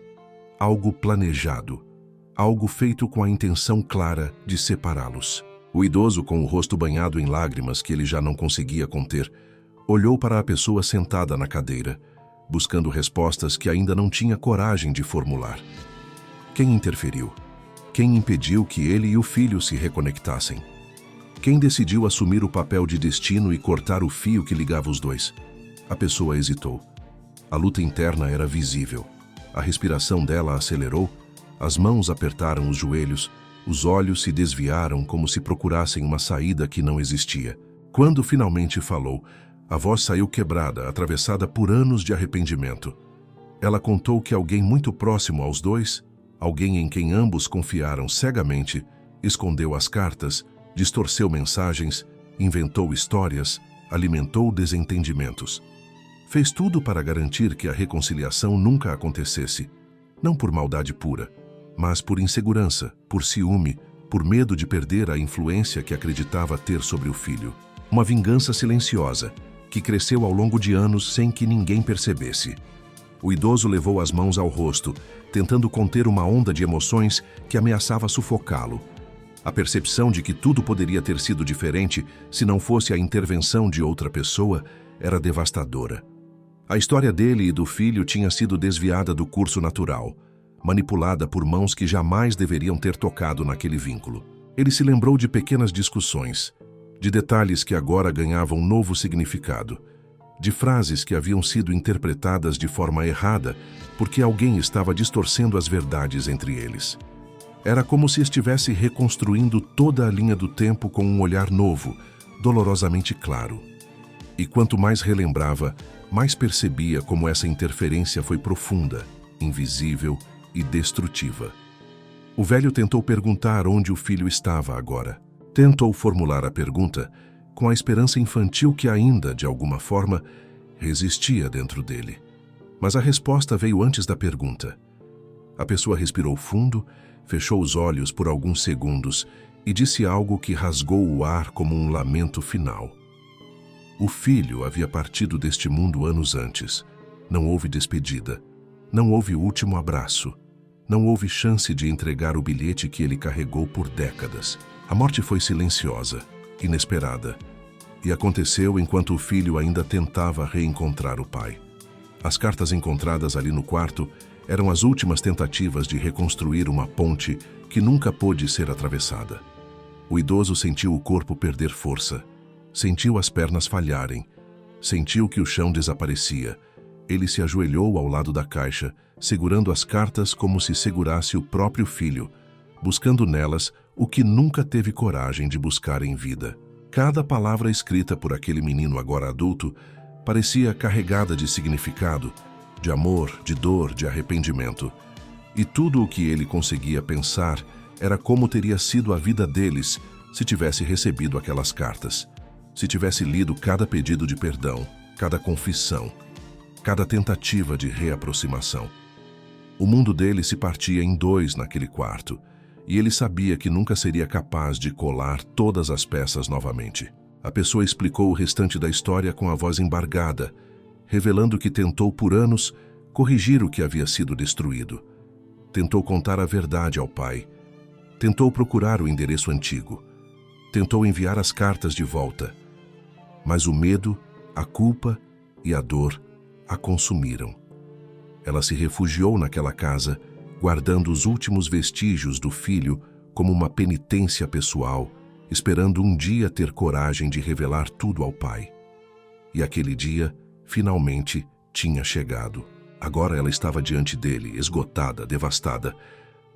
algo planejado, algo feito com a intenção clara de separá-los. O idoso, com o rosto banhado em lágrimas que ele já não conseguia conter, olhou para a pessoa sentada na cadeira, buscando respostas que ainda não tinha coragem de formular. Quem interferiu? Quem impediu que ele e o filho se reconectassem? Quem decidiu assumir o papel de destino e cortar o fio que ligava os dois? A pessoa hesitou. A luta interna era visível. A respiração dela acelerou, as mãos apertaram os joelhos, os olhos se desviaram como se procurassem uma saída que não existia. Quando finalmente falou, a voz saiu quebrada, atravessada por anos de arrependimento. Ela contou que alguém muito próximo aos dois, alguém em quem ambos confiaram cegamente, escondeu as cartas, distorceu mensagens, inventou histórias, alimentou desentendimentos. Fez tudo para garantir que a reconciliação nunca acontecesse, não por maldade pura, mas por insegurança, por ciúme, por medo de perder a influência que acreditava ter sobre o filho. Uma vingança silenciosa, que cresceu ao longo de anos sem que ninguém percebesse. O idoso levou as mãos ao rosto, tentando conter uma onda de emoções que ameaçava sufocá-lo. A percepção de que tudo poderia ter sido diferente se não fosse a intervenção de outra pessoa era devastadora. A história dele e do filho tinha sido desviada do curso natural, manipulada por mãos que jamais deveriam ter tocado naquele vínculo. Ele se lembrou de pequenas discussões, de detalhes que agora ganhavam novo significado, de frases que haviam sido interpretadas de forma errada porque alguém estava distorcendo as verdades entre eles. Era como se estivesse reconstruindo toda a linha do tempo com um olhar novo, dolorosamente claro. E quanto mais relembrava, mais percebia como essa interferência foi profunda, invisível e destrutiva. O velho tentou perguntar onde o filho estava agora. Tentou formular a pergunta com a esperança infantil que ainda, de alguma forma, resistia dentro dele. Mas a resposta veio antes da pergunta. A pessoa respirou fundo, fechou os olhos por alguns segundos e disse algo que rasgou o ar como um lamento final. O filho havia partido deste mundo anos antes. Não houve despedida. Não houve último abraço. Não houve chance de entregar o bilhete que ele carregou por décadas. A morte foi silenciosa, inesperada, e aconteceu enquanto o filho ainda tentava reencontrar o pai. As cartas encontradas ali no quarto eram as últimas tentativas de reconstruir uma ponte que nunca pôde ser atravessada. O idoso sentiu o corpo perder força, sentiu as pernas falharem, sentiu que o chão desaparecia. Ele se ajoelhou ao lado da caixa, segurando as cartas como se segurasse o próprio filho, buscando nelas o que nunca teve coragem de buscar em vida. Cada palavra escrita por aquele menino agora adulto parecia carregada de significado, de amor, de dor, de arrependimento. E tudo o que ele conseguia pensar era como teria sido a vida deles se tivesse recebido aquelas cartas, se tivesse lido cada pedido de perdão, cada confissão, cada tentativa de reaproximação. O mundo dele se partia em dois naquele quarto, e ele sabia que nunca seria capaz de colar todas as peças novamente. A pessoa explicou o restante da história com a voz embargada, revelando que tentou por anos corrigir o que havia sido destruído. Tentou contar a verdade ao pai. Tentou procurar o endereço antigo. Tentou enviar as cartas de volta. Mas o medo, a culpa e a dor a consumiram. Ela se refugiou naquela casa, guardando os últimos vestígios do filho como uma penitência pessoal, esperando um dia ter coragem de revelar tudo ao pai. E aquele dia, finalmente, tinha chegado. Agora ela estava diante dele, esgotada, devastada,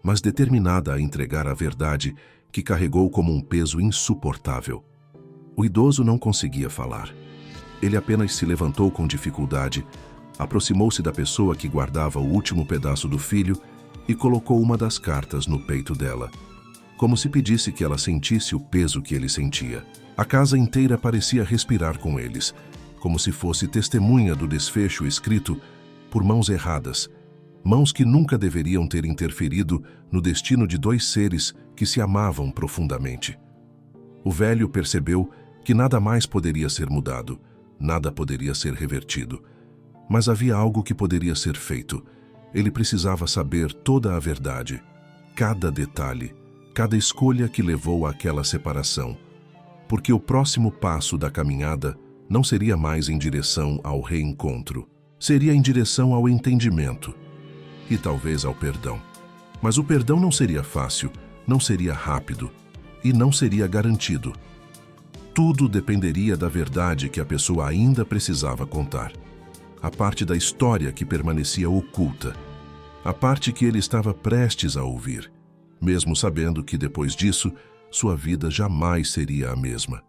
mas determinada a entregar a verdade que carregou como um peso insuportável. O idoso não conseguia falar. Ele apenas se levantou com dificuldade, aproximou-se da pessoa que guardava o último pedaço do filho e colocou uma das cartas no peito dela, como se pedisse que ela sentisse o peso que ele sentia. A casa inteira parecia respirar com eles, como se fosse testemunha do desfecho escrito por mãos erradas, mãos que nunca deveriam ter interferido no destino de dois seres que se amavam profundamente. O velho percebeu que nada mais poderia ser mudado, nada poderia ser revertido. Mas havia algo que poderia ser feito. Ele precisava saber toda a verdade, cada detalhe, cada escolha que levou àquela separação, porque o próximo passo da caminhada não seria mais em direção ao reencontro, seria em direção ao entendimento e talvez ao perdão. Mas o perdão não seria fácil, não seria rápido e não seria garantido. Tudo dependeria da verdade que a pessoa ainda precisava contar. A parte da história que permanecia oculta, a parte que ele estava prestes a ouvir, mesmo sabendo que depois disso, sua vida jamais seria a mesma.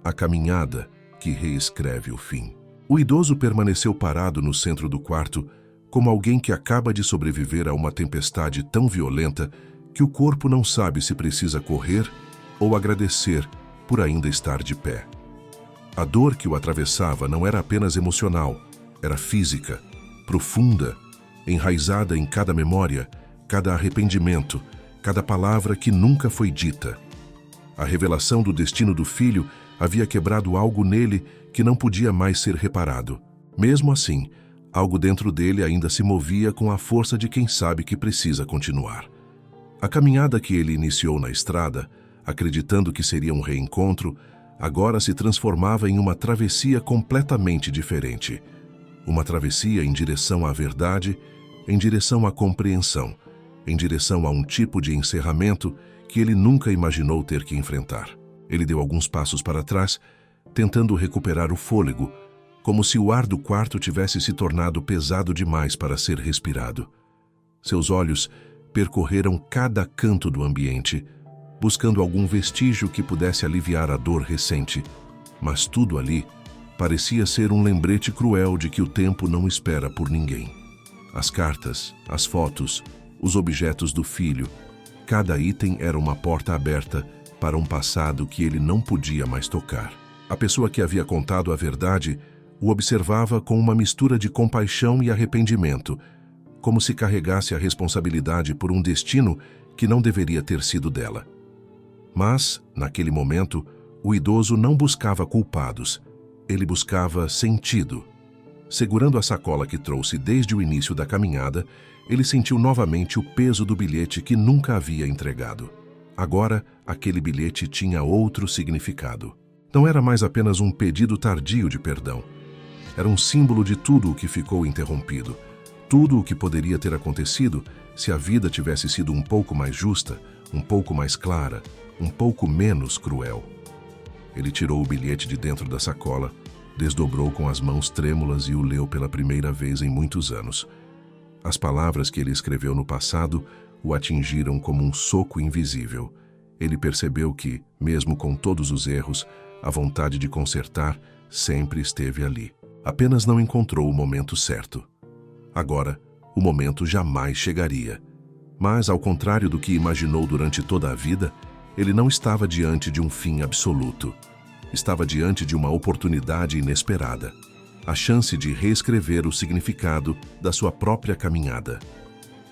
A caminhada que reescreve o fim. O idoso permaneceu parado no centro do quarto, como alguém que acaba de sobreviver a uma tempestade tão violenta que o corpo não sabe se precisa correr ou agradecer por ainda estar de pé. A dor que o atravessava não era apenas emocional, era física, profunda, enraizada em cada memória, cada arrependimento, cada palavra que nunca foi dita. A revelação do destino do filho havia quebrado algo nele que não podia mais ser reparado. Mesmo assim, algo dentro dele ainda se movia com a força de quem sabe que precisa continuar. A caminhada que ele iniciou na estrada acreditando que seria um reencontro, agora se transformava em uma travessia completamente diferente. Uma travessia em direção à verdade, em direção à compreensão, em direção a um tipo de encerramento que ele nunca imaginou ter que enfrentar. Ele deu alguns passos para trás, tentando recuperar o fôlego, como se o ar do quarto tivesse se tornado pesado demais para ser respirado. Seus olhos percorreram cada canto do ambiente, buscando algum vestígio que pudesse aliviar a dor recente, mas tudo ali parecia ser um lembrete cruel de que o tempo não espera por ninguém. As cartas, as fotos, os objetos do filho, cada item era uma porta aberta para um passado que ele não podia mais tocar. A pessoa que havia contado a verdade o observava com uma mistura de compaixão e arrependimento, como se carregasse a responsabilidade por um destino que não deveria ter sido dela. Mas, naquele momento, o idoso não buscava culpados, ele buscava sentido. Segurando a sacola que trouxe desde o início da caminhada, ele sentiu novamente o peso do bilhete que nunca havia entregado. Agora, aquele bilhete tinha outro significado. Não era mais apenas um pedido tardio de perdão. Era um símbolo de tudo o que ficou interrompido, tudo o que poderia ter acontecido se a vida tivesse sido um pouco mais justa, um pouco mais clara, um pouco menos cruel. Ele tirou o bilhete de dentro da sacola, desdobrou com as mãos trêmulas e o leu pela primeira vez em muitos anos. As palavras que ele escreveu no passado o atingiram como um soco invisível. Ele percebeu que, mesmo com todos os erros, a vontade de consertar sempre esteve ali. Apenas não encontrou o momento certo. Agora, o momento jamais chegaria. Mas, ao contrário do que imaginou durante toda a vida, ele não estava diante de um fim absoluto. Estava diante de uma oportunidade inesperada. A chance de reescrever o significado da sua própria caminhada.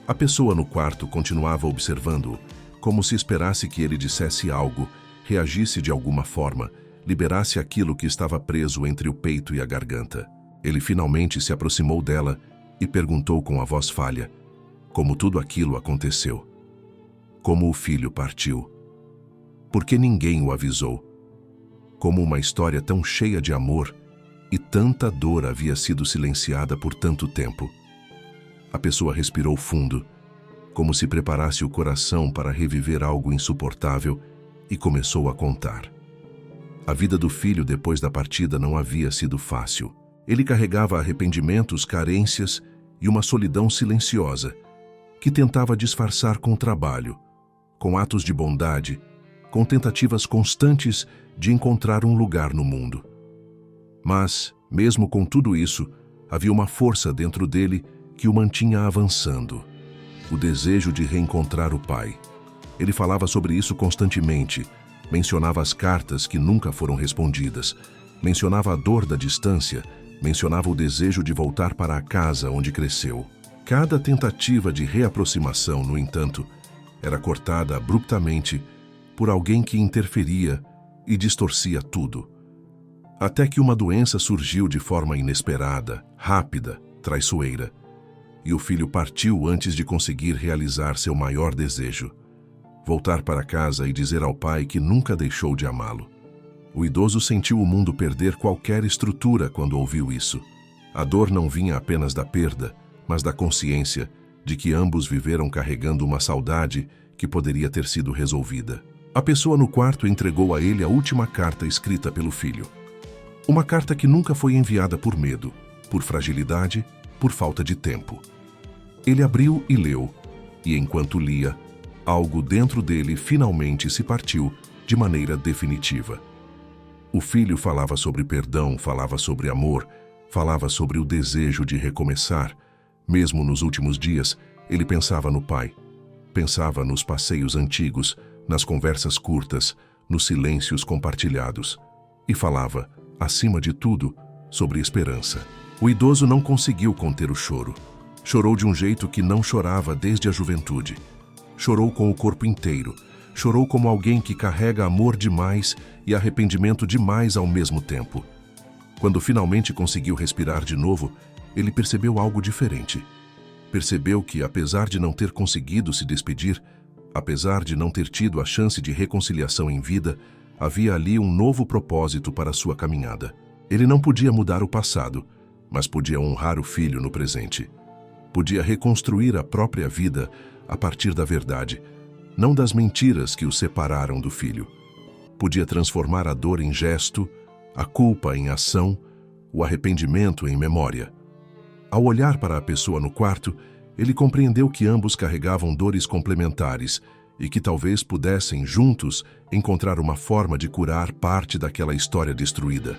A pessoa no quarto continuava observando-o, como se esperasse que ele dissesse algo, reagisse de alguma forma, liberasse aquilo que estava preso entre o peito e a garganta. Ele finalmente se aproximou dela e perguntou com a voz falha como tudo aquilo aconteceu. Como o filho partiu. Por que ninguém o avisou? Como uma história tão cheia de amor e tanta dor havia sido silenciada por tanto tempo. A pessoa respirou fundo, como se preparasse o coração para reviver algo insuportável, e começou a contar. A vida do filho depois da partida não havia sido fácil. Ele carregava arrependimentos, carências e uma solidão silenciosa, que tentava disfarçar com trabalho, com atos de bondade, com tentativas constantes de encontrar um lugar no mundo. Mas, mesmo com tudo isso, havia uma força dentro dele que o mantinha avançando. O desejo de reencontrar o pai. Ele falava sobre isso constantemente, mencionava as cartas que nunca foram respondidas, mencionava a dor da distância, mencionava o desejo de voltar para a casa onde cresceu. Cada tentativa de reaproximação, no entanto, era cortada abruptamente por alguém que interferia e distorcia tudo. Até que uma doença surgiu de forma inesperada, rápida, traiçoeira, e o filho partiu antes de conseguir realizar seu maior desejo: voltar para casa e dizer ao pai que nunca deixou de amá-lo. O idoso sentiu o mundo perder qualquer estrutura quando ouviu isso. A dor não vinha apenas da perda, mas da consciência de que ambos viveram carregando uma saudade que poderia ter sido resolvida. A pessoa no quarto entregou a ele a última carta escrita pelo filho. Uma carta que nunca foi enviada por medo, por fragilidade, por falta de tempo. Ele abriu e leu, e enquanto lia, algo dentro dele finalmente se partiu de maneira definitiva. O filho falava sobre perdão, falava sobre amor, falava sobre o desejo de recomeçar. Mesmo nos últimos dias, ele pensava no pai. Pensava nos passeios antigos, nas conversas curtas, nos silêncios compartilhados. E falava, acima de tudo, sobre esperança. O idoso não conseguiu conter o choro. Chorou de um jeito que não chorava desde a juventude. Chorou com o corpo inteiro. Chorou como alguém que carrega amor demais e arrependimento demais ao mesmo tempo. Quando finalmente conseguiu respirar de novo, ele percebeu algo diferente. Percebeu que, apesar de não ter conseguido se despedir, Apesar de não ter tido a chance de reconciliação em vida, havia ali um novo propósito para sua caminhada. Ele não podia mudar o passado, mas podia honrar o filho no presente. Podia reconstruir a própria vida a partir da verdade, não das mentiras que o separaram do filho. Podia transformar a dor em gesto, a culpa em ação, o arrependimento em memória. Ao olhar para a pessoa no quarto, ele compreendeu que ambos carregavam dores complementares e que talvez pudessem, juntos, encontrar uma forma de curar parte daquela história destruída.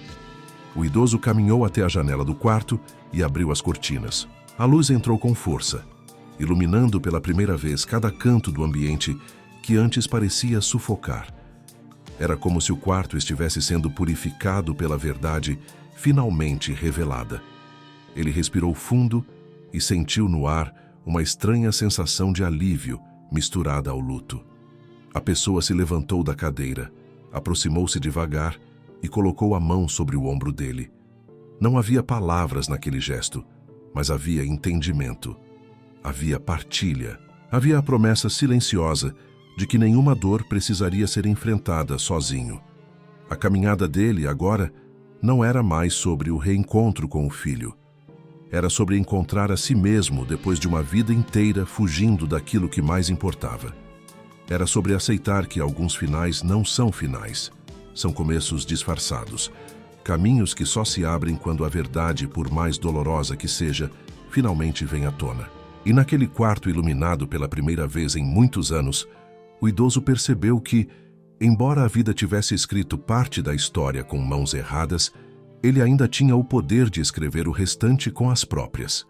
O idoso caminhou até a janela do quarto e abriu as cortinas. A luz entrou com força, iluminando pela primeira vez cada canto do ambiente que antes parecia sufocar. Era como se o quarto estivesse sendo purificado pela verdade finalmente revelada. Ele respirou fundo e sentiu no ar uma estranha sensação de alívio misturada ao luto. A pessoa se levantou da cadeira, aproximou-se devagar e colocou a mão sobre o ombro dele. Não havia palavras naquele gesto, mas havia entendimento. Havia partilha. Havia a promessa silenciosa de que nenhuma dor precisaria ser enfrentada sozinho. A caminhada dele, agora, não era mais sobre o reencontro com o filho. Era sobre encontrar a si mesmo depois de uma vida inteira fugindo daquilo que mais importava. Era sobre aceitar que alguns finais não são finais. São começos disfarçados. Caminhos que só se abrem quando a verdade, por mais dolorosa que seja, finalmente vem à tona. E naquele quarto iluminado pela primeira vez em muitos anos, o idoso percebeu que, embora a vida tivesse escrito parte da história com mãos erradas, ele ainda tinha o poder de escrever o restante com as próprias.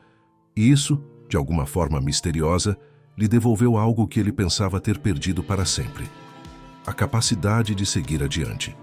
E isso, de alguma forma misteriosa, lhe devolveu algo que ele pensava ter perdido para sempre: a capacidade de seguir adiante.